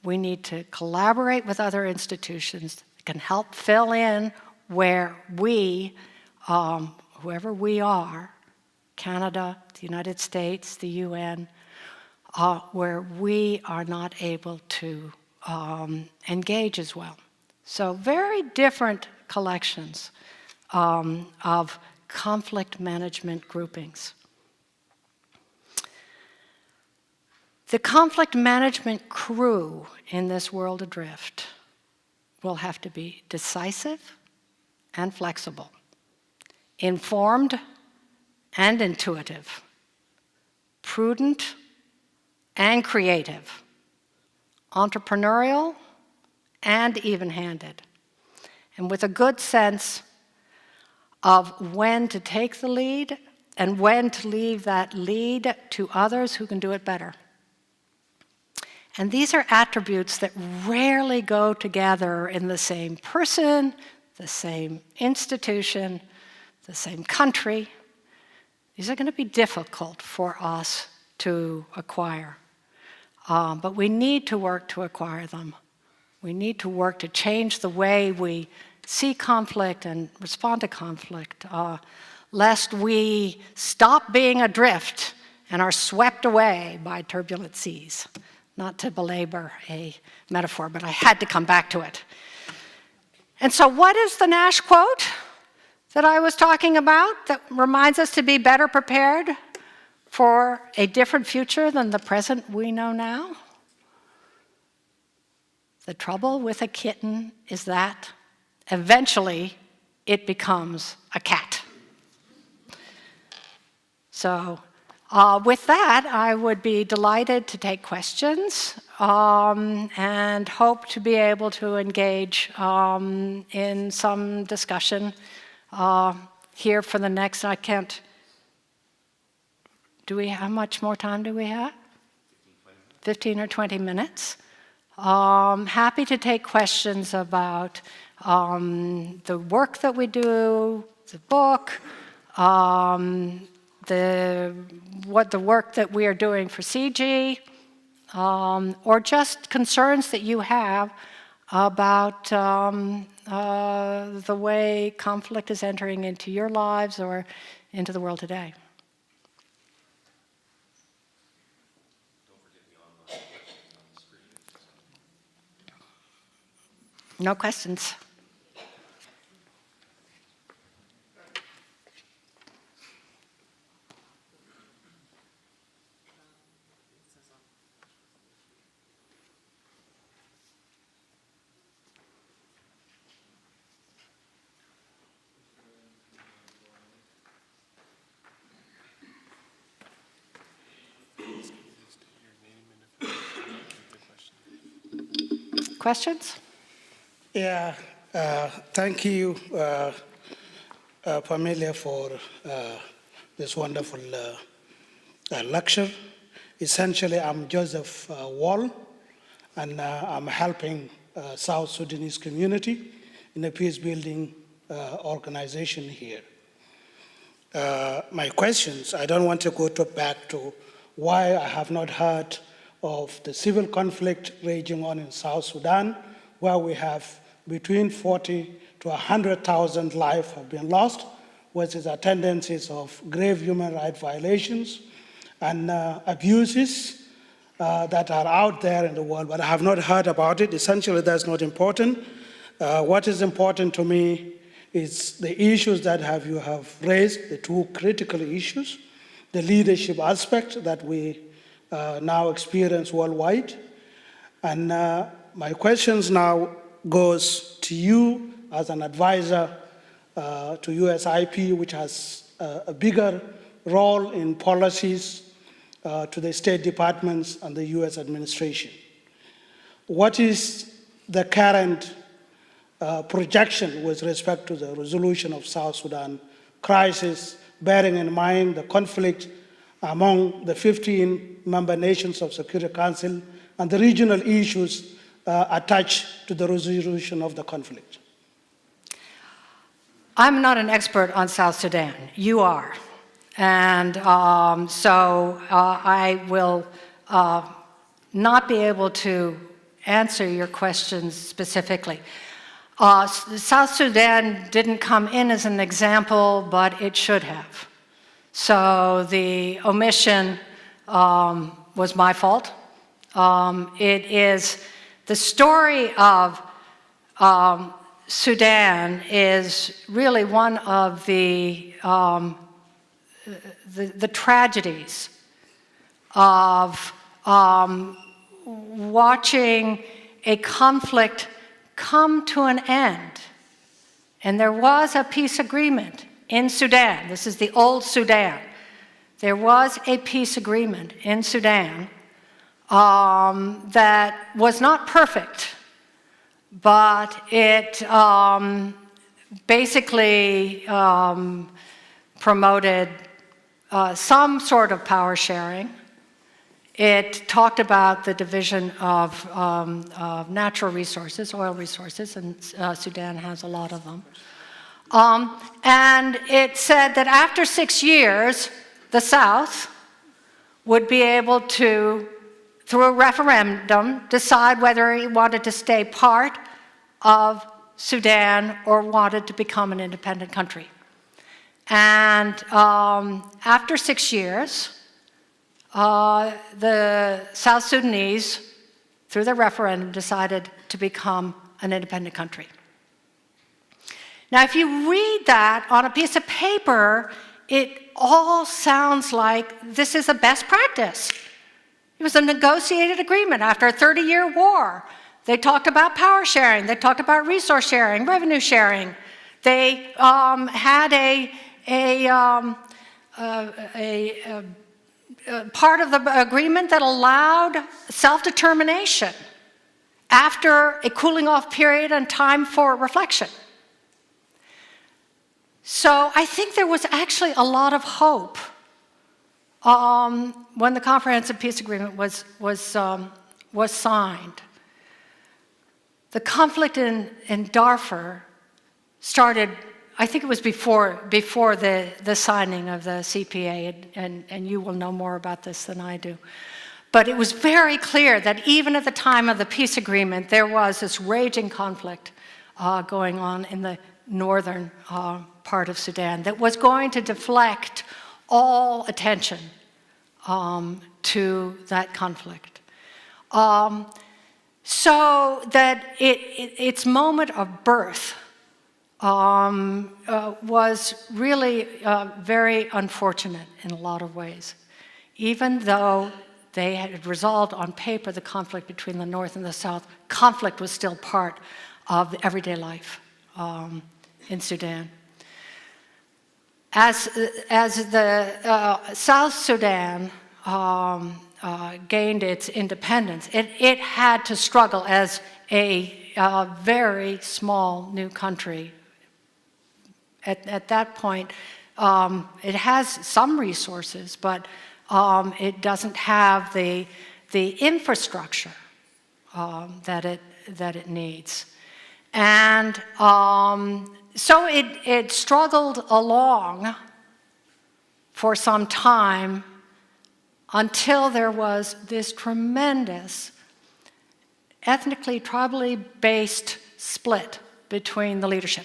We need to collaborate with other institutions that can help fill in where we, whoever we are, Canada, the United States, the UN, where we are not able to engage as well. So very different collections of conflict management groupings. The conflict management crew in this world adrift will have to be decisive and flexible, informed and intuitive, prudent and creative, entrepreneurial and even-handed, and with a good sense of when to take the lead and when to leave that lead to others who can do it better. And these are attributes that rarely go together in the same person, the same institution, the same country. These are going to be difficult for us to acquire. But we need to work to acquire them. We need to work to change the way we see conflict and respond to conflict, lest we stop being adrift and are swept away by turbulent seas. Not to belabor a metaphor, but I had to come back to it. And so what is the Nash quote that I was talking about that reminds us to be better prepared for a different future than the present we know now? The trouble with a kitten is that eventually it becomes a cat. So with that, I would be delighted to take questions and hope to be able to engage in some discussion here for the next, I can't, how much more time do we have? 15 or 20 minutes. Happy to take questions about the work that we do, the book, what the work that we are doing for CIGI, or just concerns that you have about the way conflict is entering into your lives or into the world today. No questions. questions? Yeah, thank you, Pamela, for this wonderful lecture. Essentially, I'm Joseph Wall, and I'm helping South Sudanese community in a peace-building organization here. My questions, I don't want to go back to why I have not heard of the civil conflict raging on in South Sudan, where we have between 40 to 100,000 lives have been lost, which is a tendencies of grave human rights violations and abuses that are out there in the world, but I have not heard about it. Essentially, that's not important. What is important to me is the issues that you have raised, the two critical issues, the leadership aspect that we now experience worldwide. And my questions now goes to you as an advisor to USIP, which has a bigger role in policies to the State Departments and the US administration. What is the current projection with respect to the resolution of South Sudan crisis, bearing in mind the conflict among the 15 member nations of Security Council and the regional issues attached to the resolution of the conflict? I'm not an expert on South Sudan. You are. And so I will not be able to answer your questions specifically. South Sudan didn't come in as an example, but it should have. So the omission was my fault. It is the story of Sudan is really one of the tragedies of watching a conflict come to an end. And there was a peace agreement in Sudan. This is the old Sudan. There was a peace agreement in Sudan that was not perfect, but it basically promoted some sort of power sharing. It talked about the division of natural resources, oil resources, and Sudan has a lot of them. And it said that after 6 years, the South would be able to, through a referendum, decide whether he wanted to stay part of Sudan or wanted to become an independent country. And after 6 years, the South Sudanese, through the referendum, decided to become an independent country. Now, if you read that on a piece of paper, it all sounds like this is a best practice. It was a negotiated agreement after a 30-year war. They talked about power sharing. They talked about resource sharing, revenue sharing. They had a part of the agreement that allowed self-determination after a cooling off period and time for reflection. So I think there was actually a lot of hope when the Comprehensive Peace Agreement was signed. The conflict in Darfur started, I think it was before the signing of the CPA, and you will know more about this than I do. But it was very clear that even at the time of the peace agreement, there was this raging conflict going on in the northern part of Sudan that was going to deflect all attention to that conflict. So that its moment of birth was really very unfortunate in a lot of ways. Even though they had resolved on paper the conflict between the North and the South, conflict was still part of everyday life in Sudan. As the South Sudan gained its independence, it had to struggle, as a very small new country. At that point, it has some resources, but it doesn't have the infrastructure that it needs. And so it struggled along for some time until there was this tremendous ethnically, tribally based split between the leadership,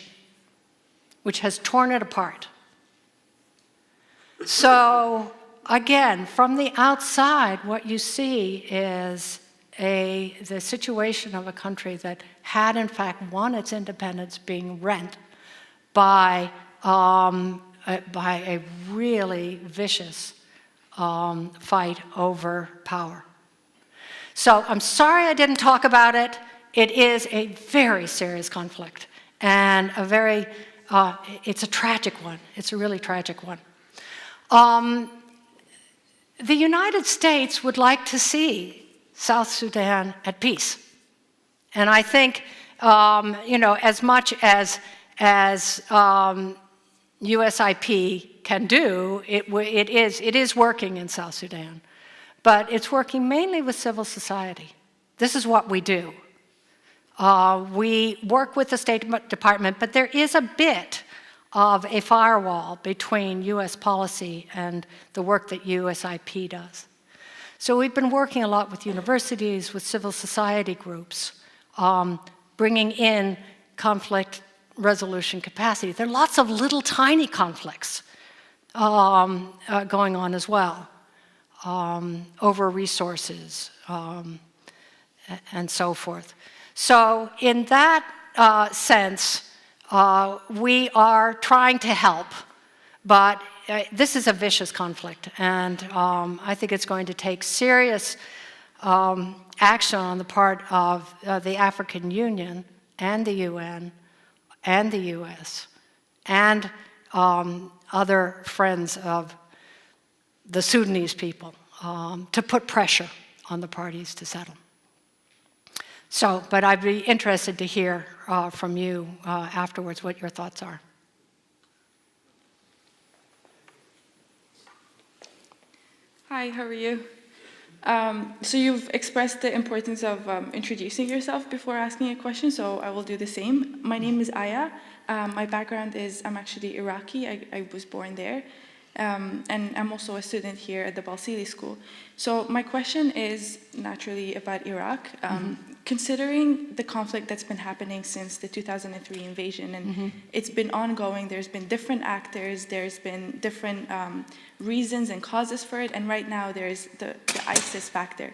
which has torn it apart. So again, from the outside, what you see is the situation of a country that had in fact won its independence being rent by a really vicious fight over power. So I'm sorry I didn't talk about it. It is a very serious conflict and a very, it's a tragic one. It's a really tragic one. The United States would like to see South Sudan at peace. And I think, as much as USIP can do, it is working in South Sudan. But it's working mainly with civil society. This is what we do. We work with the State Department, but there is a bit of a firewall between US policy and the work that USIP does. So we've been working a lot with universities, with civil society groups, bringing in conflict resolution capacity. There are lots of little tiny conflicts going on as well, over resources and so forth. So in that sense, we are trying to help, but this is a vicious conflict, and I think it's going to take serious action on the part of the African Union and the UN and the US and other friends of the Sudanese people to put pressure on the parties to settle. So, but I'd be interested to hear from you afterwards what your thoughts are. Hi, how are you? So you've expressed the importance of introducing yourself before asking a question, so I will do the same. My name is Aya. My background is, I'm actually Iraqi. I was born there. And I'm also a student here at the Balsili School. So my question is naturally about Iraq. Considering the conflict that's been happening since the 2003 invasion, and it's been ongoing, there's been different actors, there's been different reasons and causes for it, and right now there's the ISIS factor.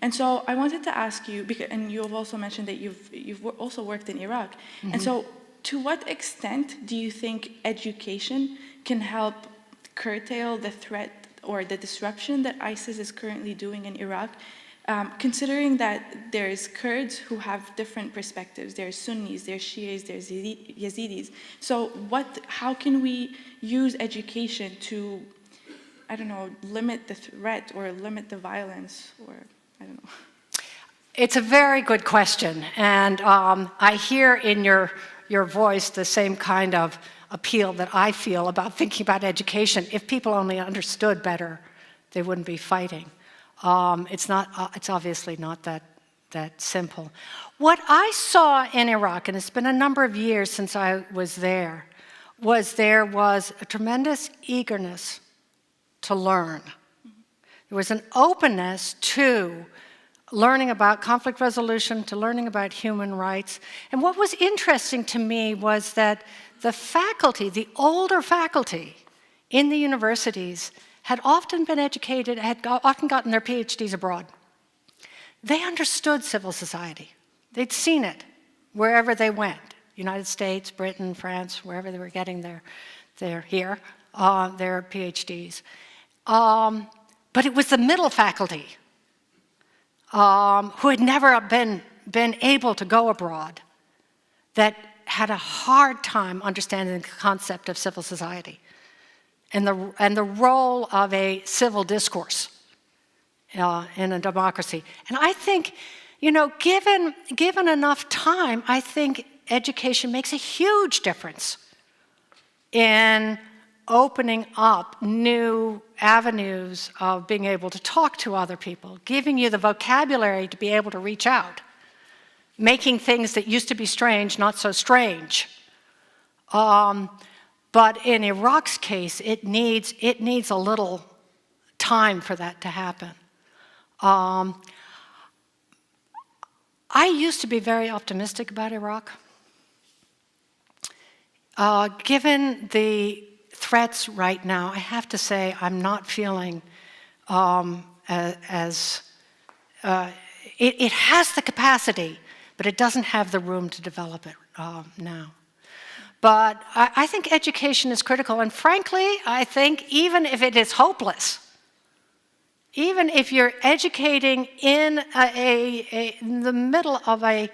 And so I wanted to ask you, because, and you've also mentioned that you've also worked in Iraq, and so to what extent do you think education can help curtail the threat or the disruption that ISIS is currently doing in Iraq, considering that there's Kurds who have different perspectives, there's Sunnis, there's Shias, there's Yazidis. So how can we use education to, I don't know, limit the threat or limit the violence, or I don't know. It's a very good question, and I hear in your voice the same kind of appeal that I feel about thinking about education. If people only understood better, they wouldn't be fighting. It's obviously not that simple. What I saw in Iraq, and it's been a number of years since I was there was a tremendous eagerness to learn. There was an openness to learning about conflict resolution, to learning about human rights. And what was interesting to me was that the faculty, the older faculty in the universities, had often been educated, had often gotten their PhDs abroad. They understood civil society. They'd seen it wherever they went, United States, Britain, France, wherever they were getting their PhDs. But it was the middle faculty who had never been able to go abroad that had a hard time understanding the concept of civil society and the role of a civil discourse in a democracy. And I think you know, given enough time, I think education makes a huge difference in opening up new avenues of being able to talk to other people, giving you the vocabulary to be able to reach out, making things that used to be strange not so strange. But in Iraq's case, it needs a little time for that to happen. I used to be very optimistic about Iraq. Given the threats right now, I have to say I'm not feeling it has the capacity, but it doesn't have the room to develop it now. But I think education is critical, and frankly, I think even if it is hopeless, even if you're educating in the middle of a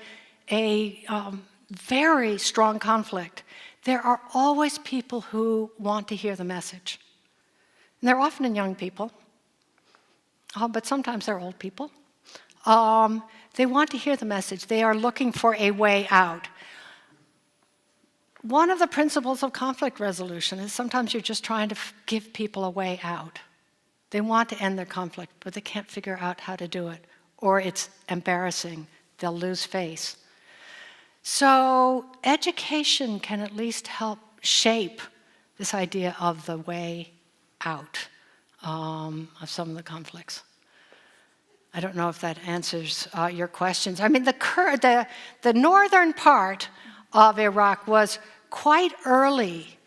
very strong conflict, there are always people who want to hear the message. And they're often young people, but sometimes they're old people. They want to hear the message. They are looking for a way out. One of the principles of conflict resolution is sometimes you're just trying to give people a way out. They want to end their conflict, but they can't figure out how to do it, or it's embarrassing. They'll lose face. So education can at least help shape this idea of the way out of some of the conflicts. I don't know if that answers your questions. I mean, the northern part of Iraq was quite early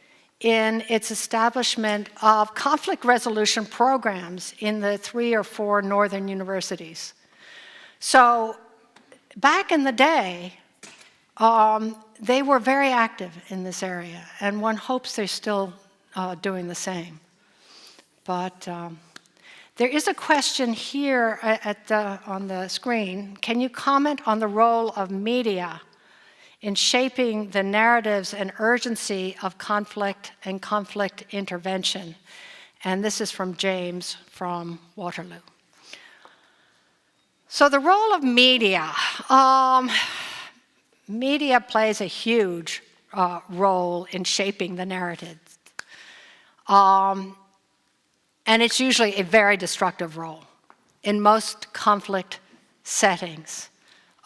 in its establishment of conflict resolution programs in the 3 or 4 northern universities. So back in the day, they were very active in this area, and one hopes they're still doing the same. But there is a question here on the screen. Can you comment on the role of media in shaping the narratives and urgency of conflict and conflict intervention? And this is from James from Waterloo. So the role of media. Media plays a huge role in shaping the narrative. And it's usually a very destructive role in most conflict settings.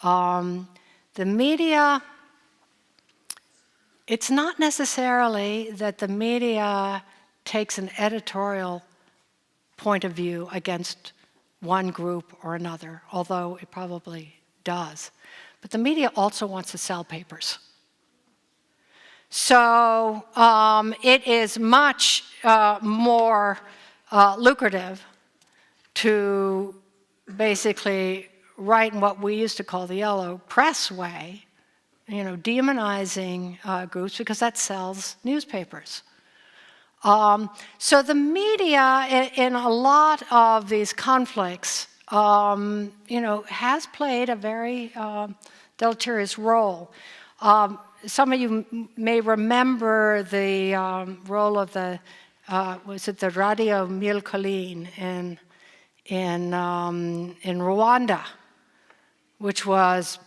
The media, it's not necessarily that the media takes an editorial point of view against one group or another, although it probably does. But the media also wants to sell papers. So it is much more lucrative to basically write in what we used to call the yellow press way, you know, demonizing groups, because that sells newspapers. So the media in a lot of these conflicts, you know, has played a very deleterious role. Some of you may remember the role of the, was it the Radio Mille Collines in Rwanda, which was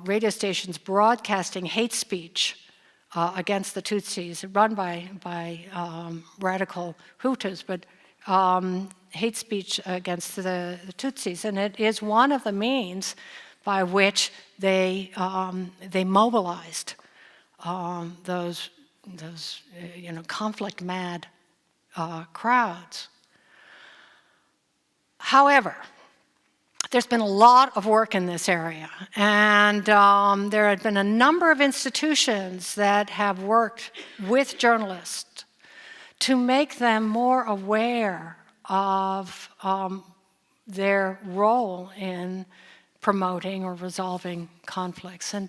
radio stations broadcasting hate speech against the Tutsis, run by radical Hutus, but hate speech against the Tutsis. And it is one of the means by which they mobilized those you know, conflict-mad crowds. However, there's been a lot of work in this area, and there have been a number of institutions that have worked with journalists to make them more aware of their role in promoting or resolving conflicts, and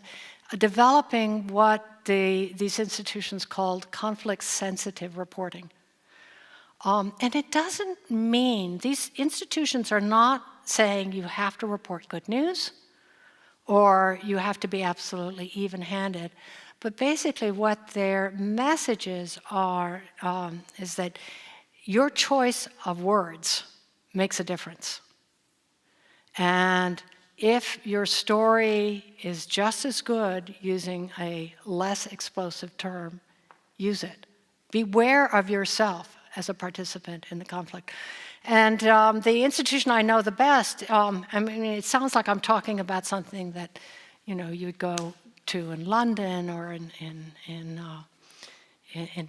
developing what these institutions called conflict-sensitive reporting. And it doesn't mean, these institutions are not saying you have to report good news or you have to be absolutely even-handed, but basically what their messages are is that your choice of words makes a difference. And if your story is just as good using a less explosive term, use it. Beware of yourself as a participant in the conflict. And the institution I know the best, I mean, it sounds like I'm talking about something that, you know, you'd go to in London or in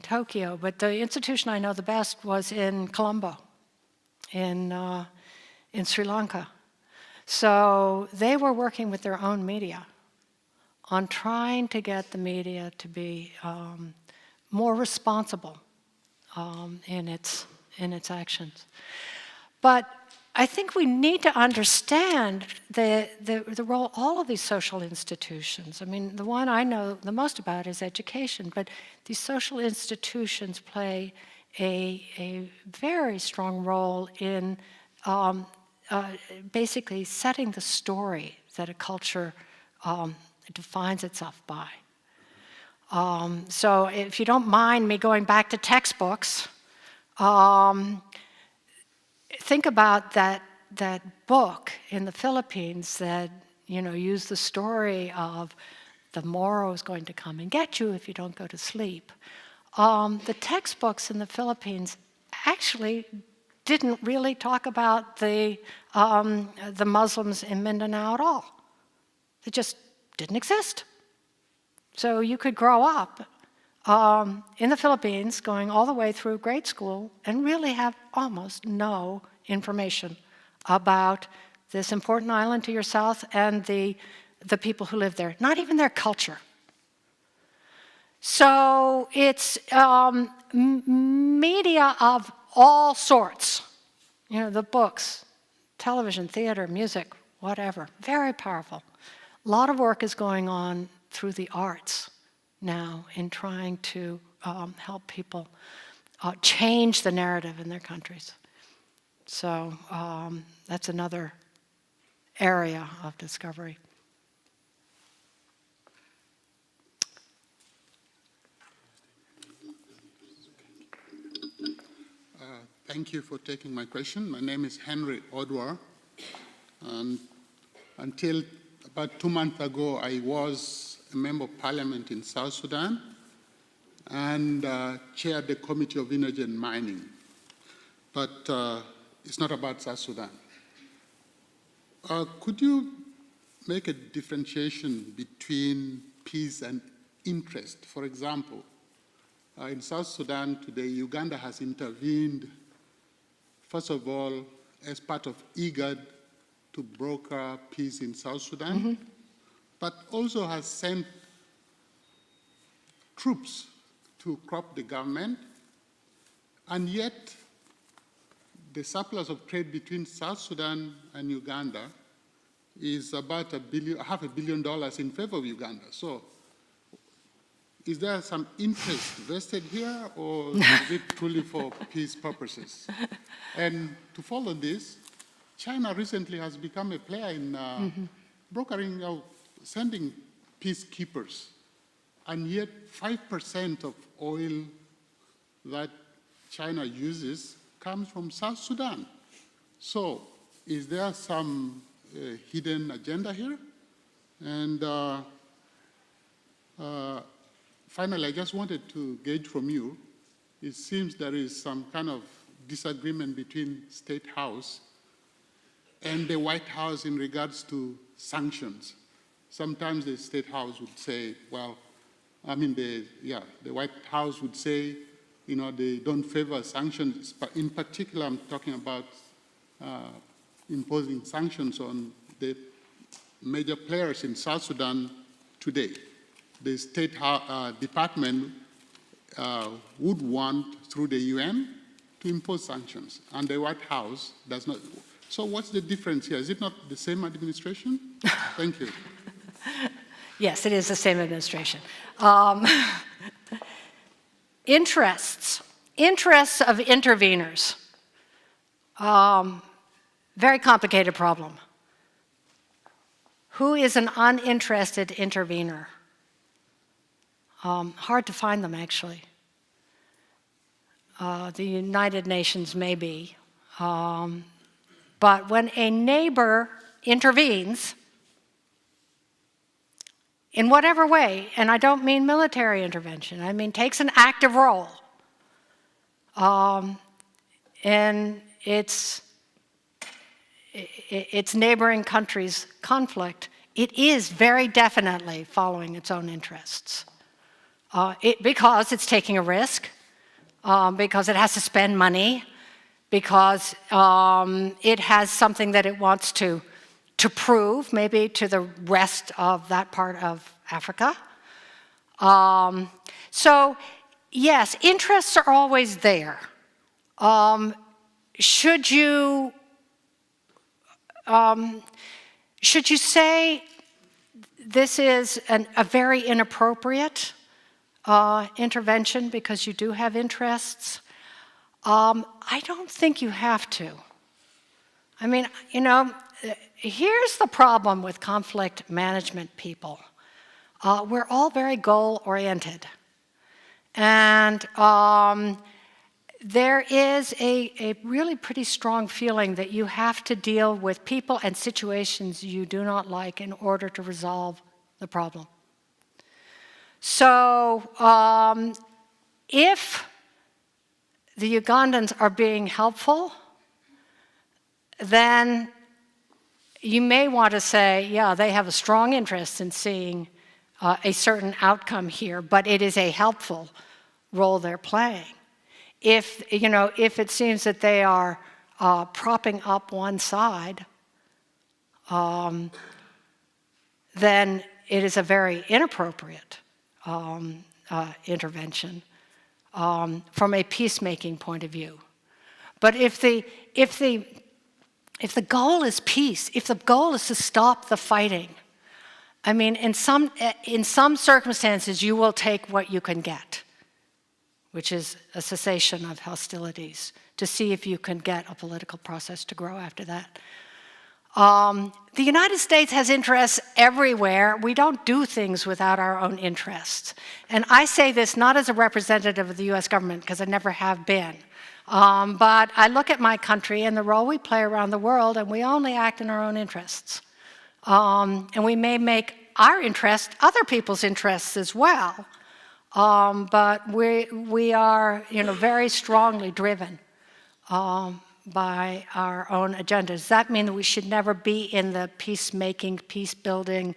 Tokyo, but the institution I know the best was in Colombo, in Sri Lanka. So they were working with their own media on trying to get the media to be more responsible in its actions. But I think we need to understand the role of all of these social institutions. I mean, the one I know the most about is education, but these social institutions play a very strong role in basically setting the story that a culture defines itself by. So if you don't mind me going back to textbooks, think about that book in the Philippines that, you know, used the story of the Moro is going to come and get you if you don't go to sleep. The textbooks in the Philippines actually didn't really talk about the Muslims in Mindanao at all. They just didn't exist. So you could grow up in the Philippines, going all the way through grade school, and really have almost no information about this important island to your south and the people who live there, not even their culture. So it's media of all sorts, you know, the books, television, theater, music, whatever, very powerful. A lot of work is going on through the arts now in trying to help people change the narrative in their countries. So that's another area of discovery. Thank you for taking my question. My name is Henry Odwar, and until about 2 months ago, I was a member of parliament in South Sudan and chaired the Committee of Energy and Mining. But it's not about South Sudan. Could you make a differentiation between peace and interest? For example, in South Sudan today, Uganda has intervened, first of all, as part of IGAD to broker peace in South Sudan, but also has sent troops to crop the government, and yet the surplus of trade between South Sudan and Uganda is about $500 million in favor of Uganda. So is there some interest vested here, or is it truly for peace purposes? And to follow this, China recently has become a player in brokering, sending peacekeepers, and yet 5% of oil that China uses comes from South Sudan. So is there some hidden agenda here? And finally, I just wanted to gauge from you, it seems there is some kind of disagreement between State House and the White House in regards to sanctions. Sometimes the State House would say, well, I mean, the White House would say, you know, they don't favor sanctions. But in particular, I'm talking about imposing sanctions on the major players in South Sudan today. The State Department would want, through the UN, to impose sanctions, and the White House does not. So what's the difference here? Is it not the same administration? Thank you. Yes, it is the same administration. Interests of interveners. Very complicated problem. Who is an uninterested intervener? Hard to find them, actually. The United Nations maybe. But when a neighbor intervenes, in whatever way, and I don't mean military intervention, I mean takes an active role in its neighboring countries' conflict, it is very definitely following its own interests. Because it's taking a risk, because it has to spend money, because it has something that it wants to prove, maybe to the rest of that part of Africa. So, yes, interests are always there. Should you say this is a very inappropriate intervention because you do have interests? I don't think you have to. I mean, you know, here's the problem with conflict management people. We're all very goal-oriented. And there is a really pretty strong feeling that you have to deal with people and situations you do not like in order to resolve the problem. So if the Ugandans are being helpful, then you may want to say, yeah, they have a strong interest in seeing a certain outcome here, but it is a helpful role they're playing. If it seems that they are propping up one side, then it is a very inappropriate intervention from a peacemaking point of view. But if the goal is peace, if the goal is to stop the fighting, I mean, in some circumstances, you will take what you can get, which is a cessation of hostilities, to see if you can get a political process to grow after that. The United States has interests everywhere. We don't do things without our own interests. And I say this not as a representative of the US government, because I never have been. But I look at my country and the role we play around the world, and we only act in our own interests. And we may make our interest other people's interests as well. But we are, very strongly driven by our own agendas. Does that mean that we should never be in the peacemaking, peace-building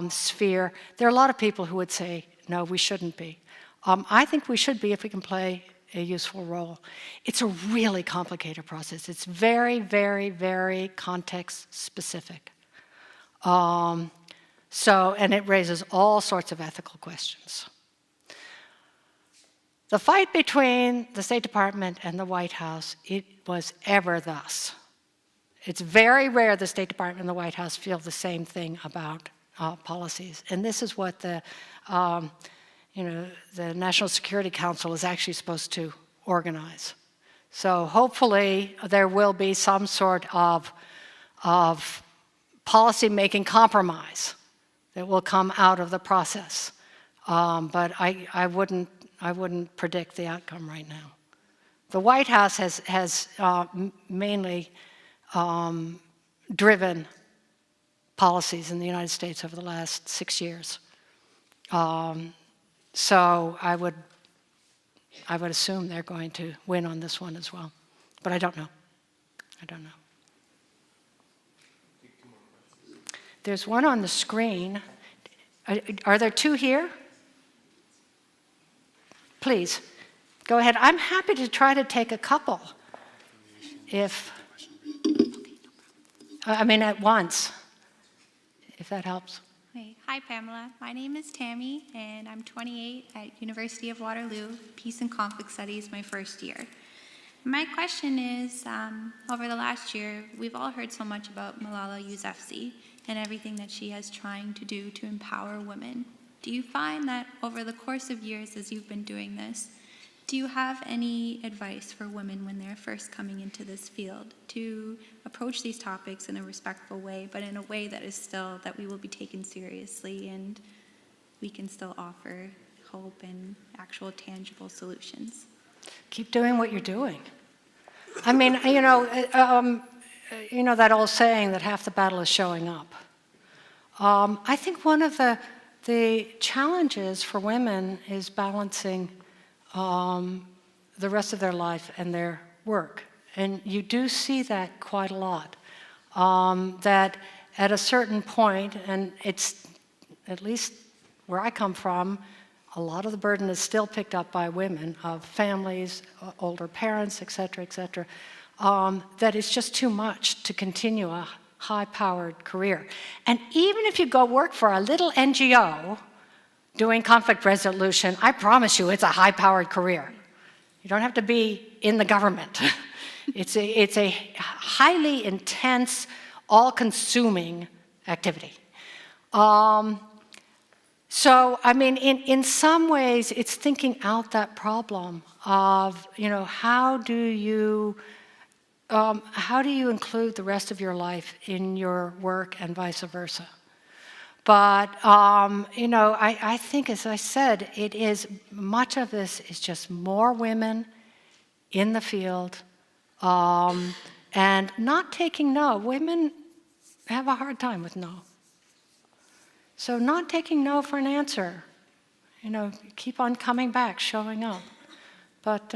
sphere? There are a lot of people who would say, no, we shouldn't be. I think we should be if we can play a useful role. It's a really complicated process. It's very, very, very context-specific. And it raises all sorts of ethical questions. The fight between the State Department and the White House, it was ever thus. It's very rare the State Department and the White House feel the same thing about policies. And this is what the National Security Council is actually supposed to organize. So hopefully there will be some sort of policy-making compromise that will come out of the process. But I wouldn't predict the outcome right now. The White House has mainly driven policies in the United States over the last 6 years. So I would assume they're going to win on this one as well. But I don't know. There's one on the screen. Are there two here? Please, go ahead. I'm happy to try to take a couple, at once, if that helps. Hi, Pamela. My name is Tammy, and I'm 28 at University of Waterloo, Peace and Conflict Studies, my first year. My question is, over the last year, we've all heard so much about Malala Yousafzai and everything that she is trying to do to empower women. Do you find that over the course of years as you've been doing this, do you have any advice for women when they're first coming into this field to approach these topics in a respectful way, but in a way that is still, that we will be taken seriously and we can still offer hope and actual tangible solutions? Keep doing what you're doing. I mean, that old saying that half the battle is showing up. I think one of the the challenges for women is balancing the rest of their life and their work. And you do see that quite a lot. That at a certain point, and it's at least where I come from, a lot of the burden is still picked up by women, of families, older parents, et cetera, that it's just too much to continue a high-powered career. And even if you go work for a little NGO doing conflict resolution, I promise you it's a high-powered career. You don't have to be in the government. It's a highly intense, all-consuming activity. So, I mean, in some ways, it's thinking out that problem of, how do you include the rest of your life in your work and vice versa? But, I think, as I said, much of this is just more women in the field and not taking no. Women have a hard time with no. So not taking no for an answer, keep on coming back, showing up. But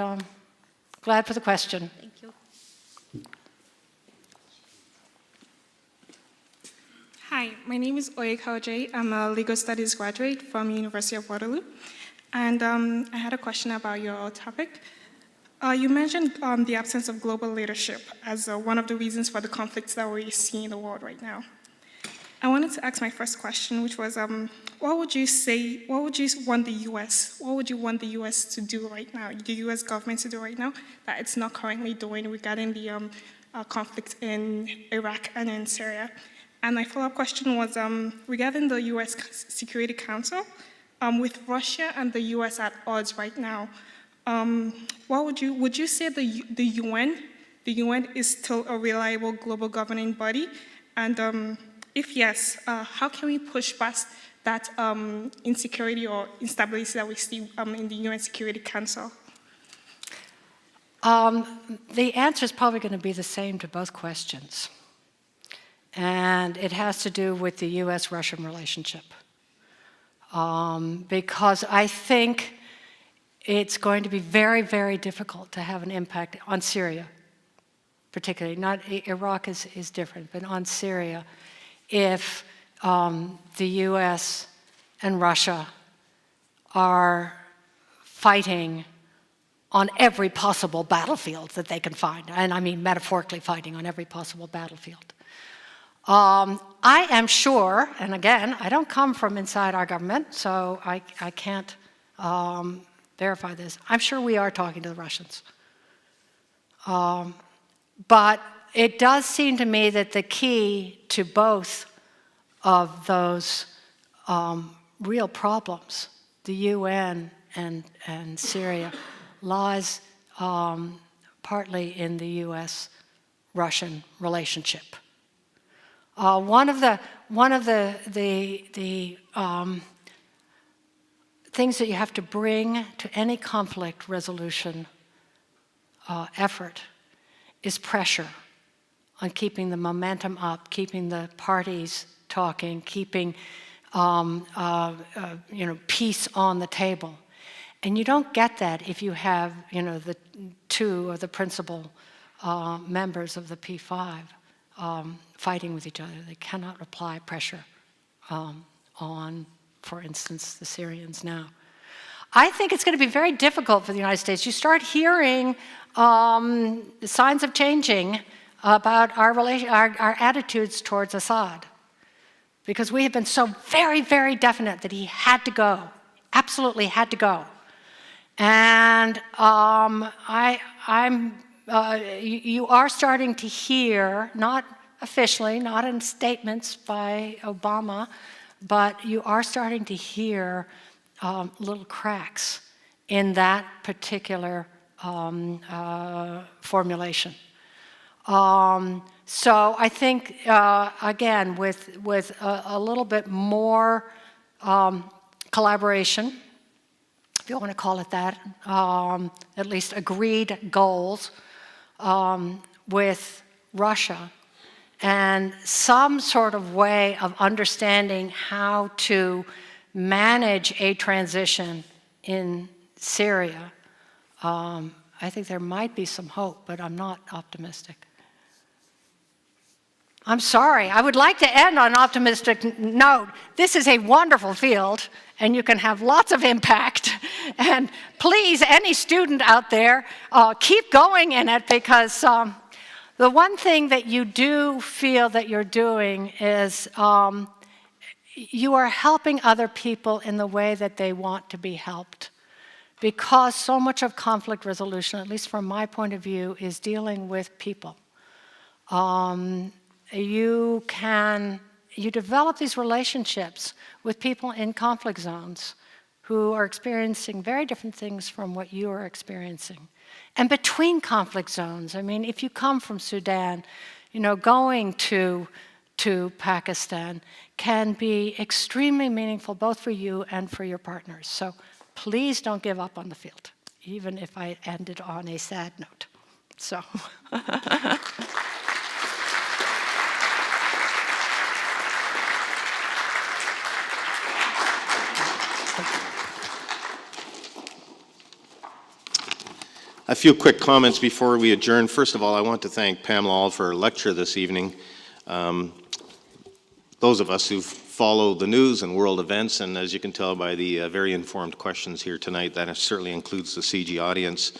glad for the question. Thank you. Hi, my name is Oye Kaoje. I'm a legal studies graduate from University of Waterloo. And I had a question about your topic. You mentioned the absence of global leadership as one of the reasons for the conflicts that we see in the world right now. I wanted to ask my first question, which was, what would you want the US to do right now, the US government to do right now, that it's not currently doing regarding the conflict in Iraq and in Syria? And my follow-up question was regarding the US Security Council, with Russia and the US at odds right now, would you say the UN is still a reliable global governing body? And if yes, how can we push past that insecurity or instability that we see in the UN Security Council? The answer is probably going to be the same to both questions. And it has to do with the US-Russian relationship. Because I think it's going to be very, very difficult to have an impact on Syria, particularly. Not Iraq is different, but on Syria, if the US and Russia are fighting on every possible battlefield that they can find. And I mean metaphorically fighting on every possible battlefield. I am sure, and again, I don't come from inside our government, so I can't verify this. I'm sure we are talking to the Russians. But it does seem to me that the key to both of those real problems, the UN and Syria, lies partly in the US-Russian relationship. One of the things that you have to bring to any conflict resolution effort is pressure on keeping the momentum up, keeping the parties talking, keeping peace on the table. And you don't get that if you have the two of the principal members of the P5 fighting with each other. They cannot apply pressure on, for instance, the Syrians now. I think it's going to be very difficult for the United States. You start hearing signs of changing about our attitudes towards Assad, because we have been so very, very definite that he had to go, absolutely had to go. And you are starting to hear, not officially, not in statements by Obama, but you are starting to hear little cracks in that particular formulation. So I think, again, with a little bit more collaboration, if you want to call it that, at least agreed goals with Russia, and some sort of way of understanding how to manage a transition in Syria, I think there might be some hope, but I'm not optimistic. I'm sorry, I would like to end on an optimistic note. This is a wonderful field, and you can have lots of impact. And please, any student out there, keep going in it, because the one thing that you do feel that you're doing is you are helping other people in the way that they want to be helped. Because so much of conflict resolution, at least from my point of view, is dealing with people. You develop these relationships with people in conflict zones who are experiencing very different things from what you are experiencing. And between conflict zones, I mean, if you come from Sudan, you know, going to Pakistan can be extremely meaningful both for you and for your partners. So please don't give up on the field, even if I ended on a sad note. So. A few quick comments before we adjourn. First of all, I want to thank Pamela Aall for her lecture this evening. Those of us who follow the news and world events, and as you can tell by the very informed questions here tonight, that certainly includes the CIGI audience,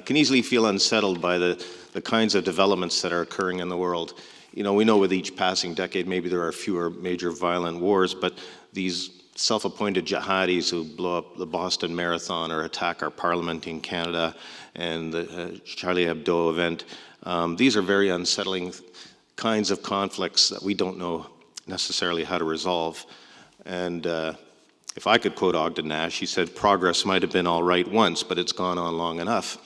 can easily feel unsettled by the kinds of developments that are occurring in the world. You know, we know with each passing decade maybe there are fewer major violent wars, but these self-appointed jihadis who blow up the Boston Marathon or attack our parliament in Canada and the Charlie Hebdo event, these are very unsettling kinds of conflicts that we don't know necessarily how to resolve. And if I could quote Ogden Nash, he said, "Progress might have been all right once, but it's gone on long enough."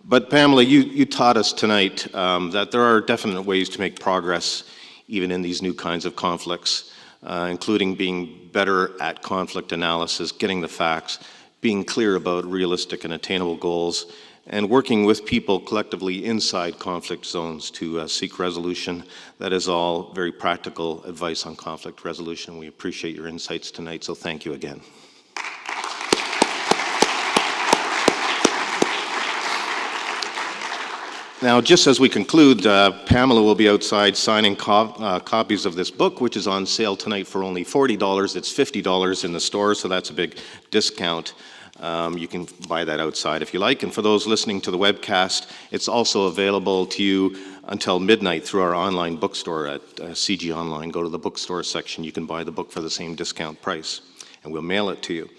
But Pamela, you taught us tonight that there are definite ways to make progress even in these new kinds of conflicts, including being better at conflict analysis, getting the facts, being clear about realistic and attainable goals, and working with people collectively inside conflict zones to seek resolution. That is all very practical advice on conflict resolution. We appreciate your insights tonight, so thank you again. Now, just as we conclude, Pamela will be outside signing copies of this book, which is on sale tonight for only $40. It's $50 in the store, so that's a big discount. You can buy that outside if you like. And for those listening to the webcast, it's also available to you until midnight through our online bookstore at CIGI Online. Go to the bookstore section. You can buy the book for the same discount price, and we'll mail it to you.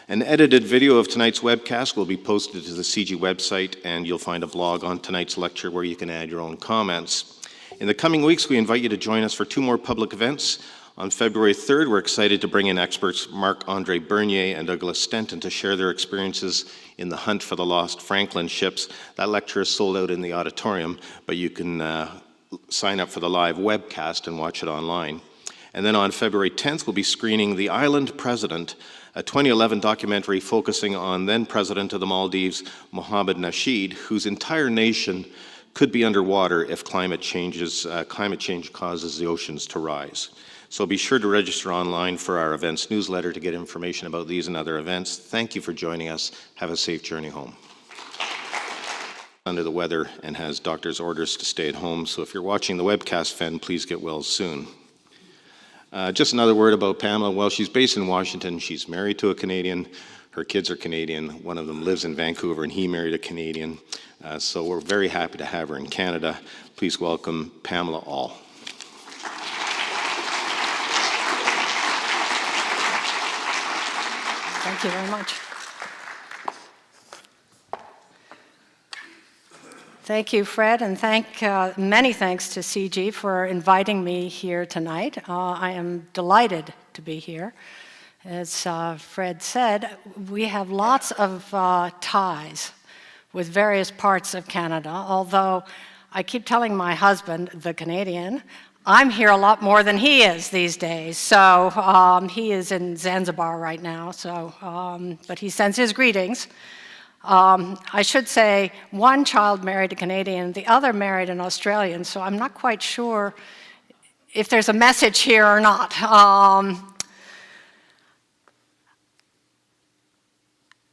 An edited video of tonight's webcast will be posted to the CIGI website, and you'll find a blog on tonight's lecture where you can add your own comments. In the coming weeks, we invite you to join us for 2 more public events. On February 3rd, we're excited to bring in experts Marc-Andre Bernier and Douglas Stenton to share their experiences in the hunt for the lost Franklin ships. That lecture is sold out in the auditorium, but you can sign up for the live webcast and watch it online. And then on February 10th, we'll be screening The Island President, a 2011 documentary focusing on then-President of the Maldives, Mohammed Nasheed, whose entire nation could be underwater if climate change causes the oceans to rise. So be sure to register online for our events newsletter to get information about these and other events. Thank you for joining us. Have a safe journey home. Under the weather and has doctor's orders to stay at home, so if you're watching the webcast, Fen, please get well soon. Just another word about Pamela. Well, she's based in Washington. She's married to a Canadian. Her kids are Canadian. One of them lives in Vancouver, and he married a Canadian. So we're very happy to have her in Canada. Please welcome Pamela Aall. Thank you very much. Thank you, Fred, and many thanks to CIGI for inviting me here tonight. I am delighted to be here. As Fred said, we have lots of ties with various parts of Canada, although I keep telling my husband, the Canadian, I'm here a lot more than he is these days. So he is in Zanzibar right now, but he sends his greetings. I should say one child married a Canadian, the other married an Australian, so I'm not quite sure if there's a message here or not.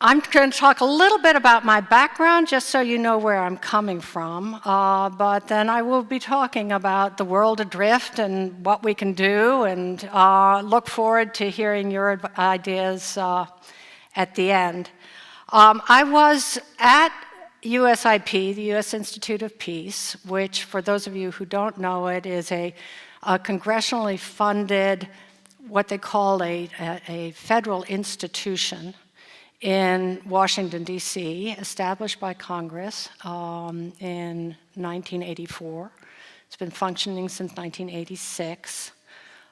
I'm going to talk a little bit about my background, just so you know where I'm coming from, but then I will be talking about the world adrift and what we can do, and look forward to hearing your ideas at the end. I was at USIP, the U.S. Institute of Peace, which, for those of you who don't know it, is a congressionally funded, what they call a federal institution in Washington, D.C., established by Congress in 1984. It's been functioning since 1986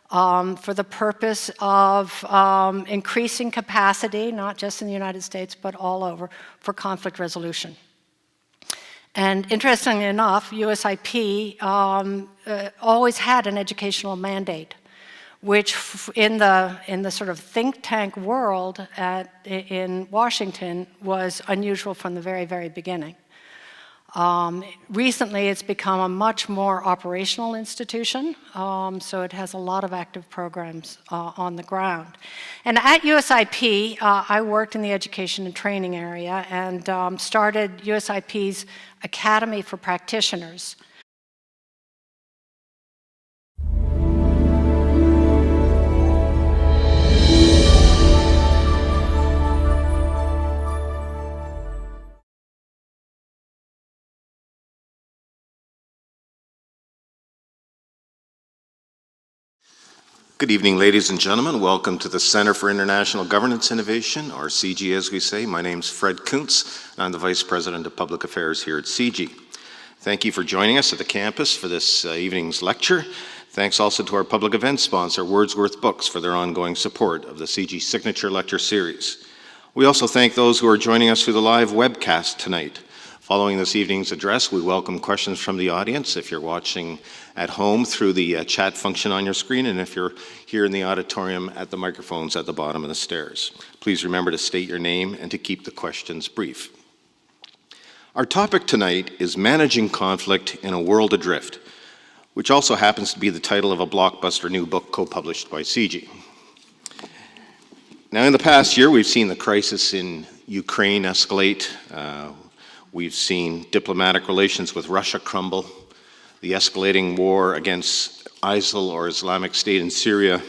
for the purpose of increasing capacity, not just in the United States, but all over, for conflict resolution. And interestingly enough, USIP always had an educational mandate, which in the sort of think tank world in Washington was unusual from the very, very beginning. Recently, it's become a much more operational institution, so it has a lot of active programs on the ground. And at USIP, I worked in the education and training area and started USIP's Academy for Practitioners. Good evening, ladies and gentlemen. Welcome to the Center for International Governance Innovation, or CIGI as we say. My name's Fred Kuntz. I'm the Vice President of Public Affairs here at CIGI. Thank you for joining us at the campus for this evening's lecture. Thanks also to our public event sponsor, Wordsworth Books, for their ongoing support of the CIGI Signature Lecture Series. We also thank those who are joining us through the live webcast tonight. Following this evening's address, we welcome questions from the audience if you're watching at home through the chat function on your screen, and if you're here in the auditorium at the microphones at the bottom of the stairs. Please remember to state your name and to keep the questions brief. Our topic tonight is Managing Conflict in a World Adrift, which also happens to be the title of a blockbuster new book co-published by CIGI. Now, in the past year, we've seen the crisis in Ukraine escalate. We've seen diplomatic relations with Russia crumble, the escalating war against Aall or Islamic State in Syria.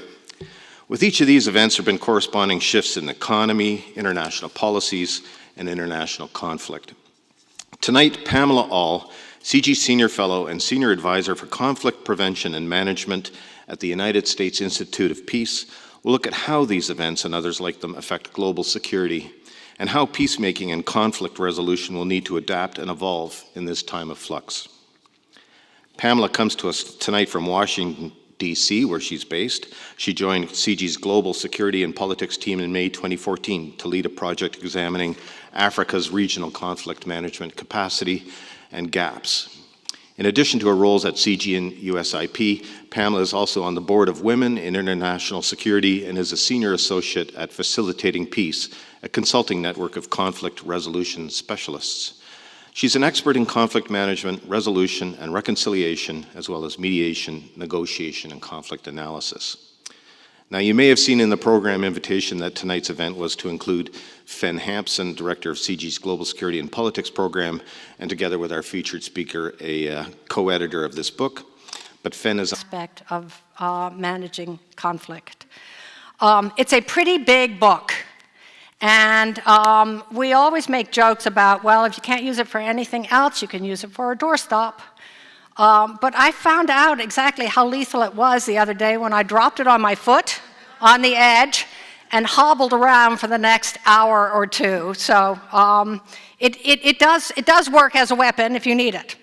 With each of these events, there have been corresponding shifts in the economy, international policies, and international conflict. Tonight, Pamela Aall, CIGI Senior Fellow and Senior Advisor for Conflict Prevention and Management at the United States Institute of Peace, will look at how these events and others like them affect global security, and how peacemaking and conflict resolution will need to adapt and evolve in this time of flux. Pamela comes to us tonight from Washington, D.C., where she's based. She joined CIGI's Global Security and Politics team in May 2014 to lead a project examining Africa's regional conflict management capacity and gaps. In addition to her roles at CIGI and USIP, Pamela is also on the board of Women in International Security and is a senior associate at Facilitating Peace, a consulting network of conflict resolution specialists. She's an expert in conflict management, resolution, and reconciliation, as well as mediation, negotiation, and conflict analysis. Now, you may have seen in the program invitation that tonight's event was to include Fen Hampson, Director of CIGI's Global Security and Politics Program, and together with our featured speaker, a co-editor of this book. But Fen is aspect of managing conflict. It's a pretty big book. And we always make jokes about, well, if you can't use it for anything else, you can use it for a doorstop. But I found out exactly how lethal it was the other day when I dropped it on my foot on the edge and hobbled around for the next hour or two. So it does work as a weapon if you need it.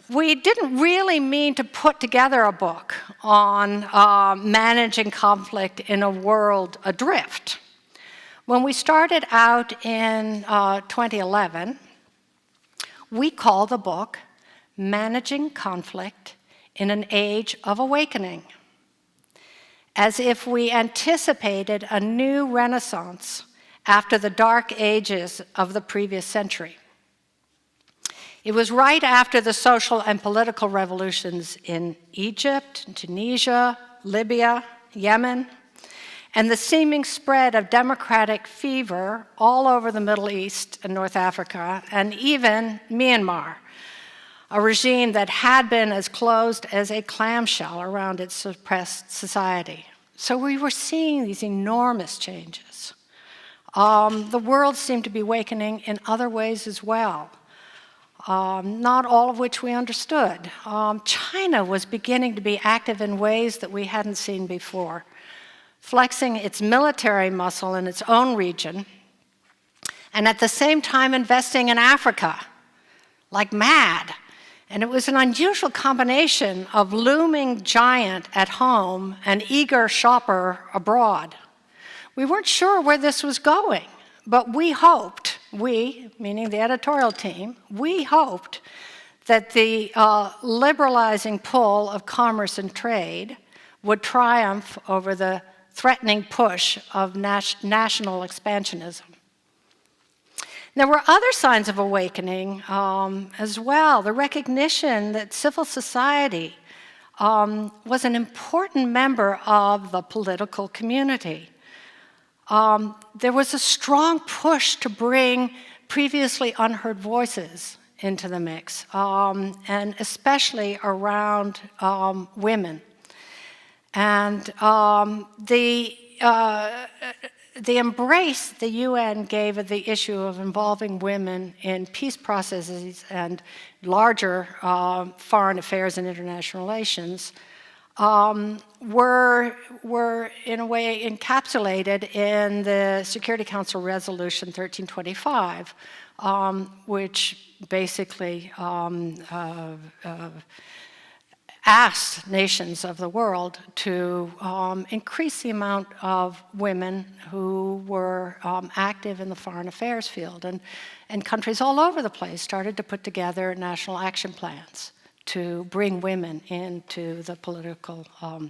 We didn't really mean to put together a book on managing conflict in a world adrift. When we started out in 2011, we called the book Managing Conflict in an Age of Awakening, as if we anticipated a new renaissance after the dark ages of the previous century. It was right after the social and political revolutions in Egypt, Tunisia, Libya, Yemen, and the seeming spread of democratic fever all over the Middle East and North Africa, and even Myanmar, a regime that had been as closed as a clamshell around its suppressed society. So we were seeing these enormous changes. The world seemed to be awakening in other ways as well, not all of which we understood. China was beginning to be active in ways that we hadn't seen before, flexing its military muscle in its own region, and at the same time investing in Africa like mad. And it was an unusual combination of looming giant at home and eager shopper abroad. We weren't sure where this was going, but we hoped, we, meaning the editorial team, we hoped that the liberalizing pull of commerce and trade would triumph over the threatening push of national expansionism. There were other signs of awakening as well. The recognition that civil society was an important member of the political community. There was a strong push to bring previously unheard voices into the mix, and especially around women. And the embrace the UN gave of the issue of involving women in peace processes and larger foreign affairs and international relations were in a way encapsulated in the Security Council Resolution 1325, which basically asked nations of the world to increase the amount of women who were active in the foreign affairs field. And countries all over the place started to put together national action plans to bring women into the political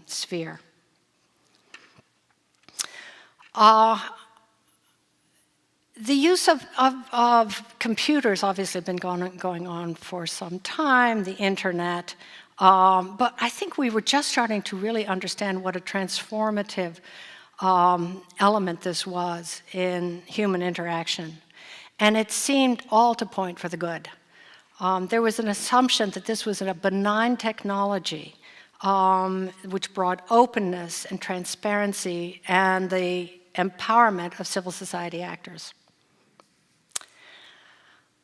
sphere. The use of computers obviously been going on for some time, the internet, but I think we were just starting to really understand what a transformative element this was in human interaction. And it seemed all to point for the good. There was an assumption that this was a benign technology which brought openness and transparency and the empowerment of civil society actors.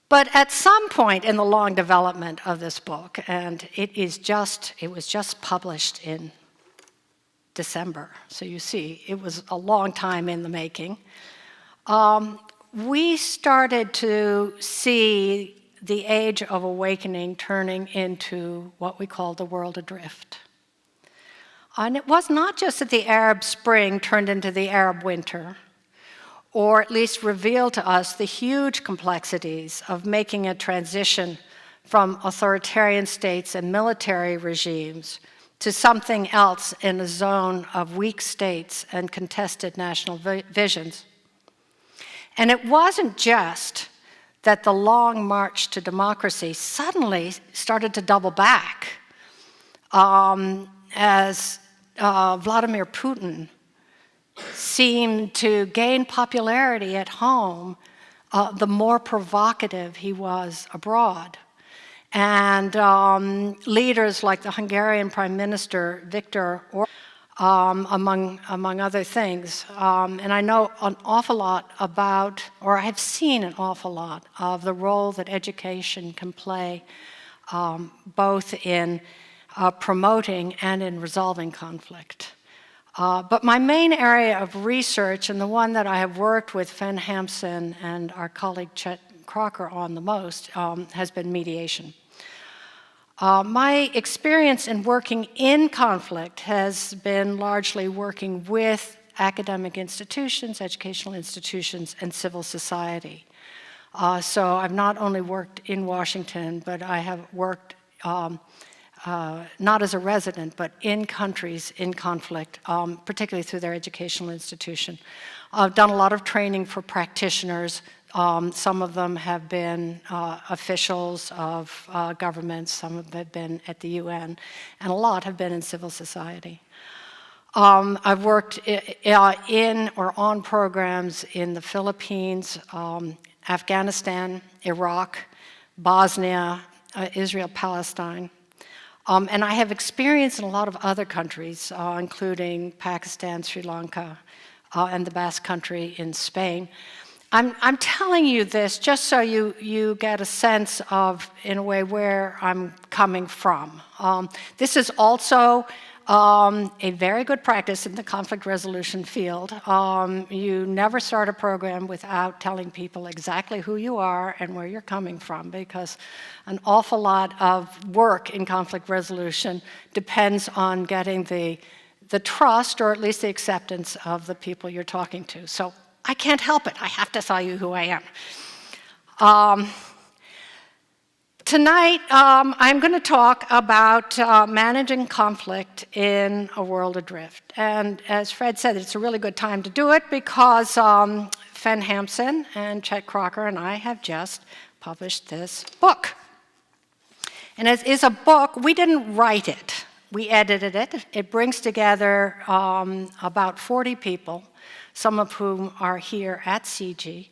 But at some point in the long development of this book, and it was just published in December, so you see, it was a long time in the making, we started to see the age of awakening turning into what we call the world adrift. And it was not just that the Arab Spring turned into the Arab winter, or at least revealed to us the huge complexities of making a transition from authoritarian states and military regimes to something else in a zone of weak states and contested national visions. And it wasn't just that the long march to democracy suddenly started to double back as Vladimir Putin seemed to gain popularity at home, the more provocative he was abroad. And leaders like the Hungarian Prime Minister, Viktor Orbán, among other things. And I know an awful lot about, or I have seen an awful lot of the role that education can play, both in promoting and in resolving conflict. But my main area of research, and the one that I have worked with Fen Hampson and our colleague Chet Crocker on the most, has been mediation. My experience in working in conflict has been largely working with academic institutions, educational institutions, and civil society. So I've not only worked in Washington, but I have worked not as a resident, but in countries in conflict, particularly through their educational institution. I've done a lot of training for practitioners Some of them have been officials of governments, some have been at the UN, and a lot have been in civil society. I've worked in or on programs in the Philippines, Afghanistan, Iraq, Bosnia, Israel, Palestine. And I have experience in a lot of other countries, including Pakistan, Sri Lanka, and the Basque Country in Spain. I'm telling you this just so you get a sense of, in a way, where I'm coming from. This is also a very good practice in the conflict resolution field. You never start a program without telling people exactly who you are and where you're coming from, because an awful lot of work in conflict resolution depends on getting the trust, or at least the acceptance, of the people you're talking to. So I can't help it. I have to tell you who I am. Tonight, I'm going to talk about managing conflict in a world adrift. And as Fred said, it's a really good time to do it because Fen Hampson and Chet Crocker and I have just published this book. And it is a book, we didn't write it, we edited it. It brings together about 40 people, some of whom are here at CIGI,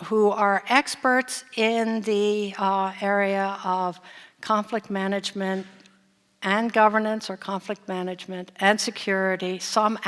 who are experts in the area of conflict management and governance, or conflict management and security, some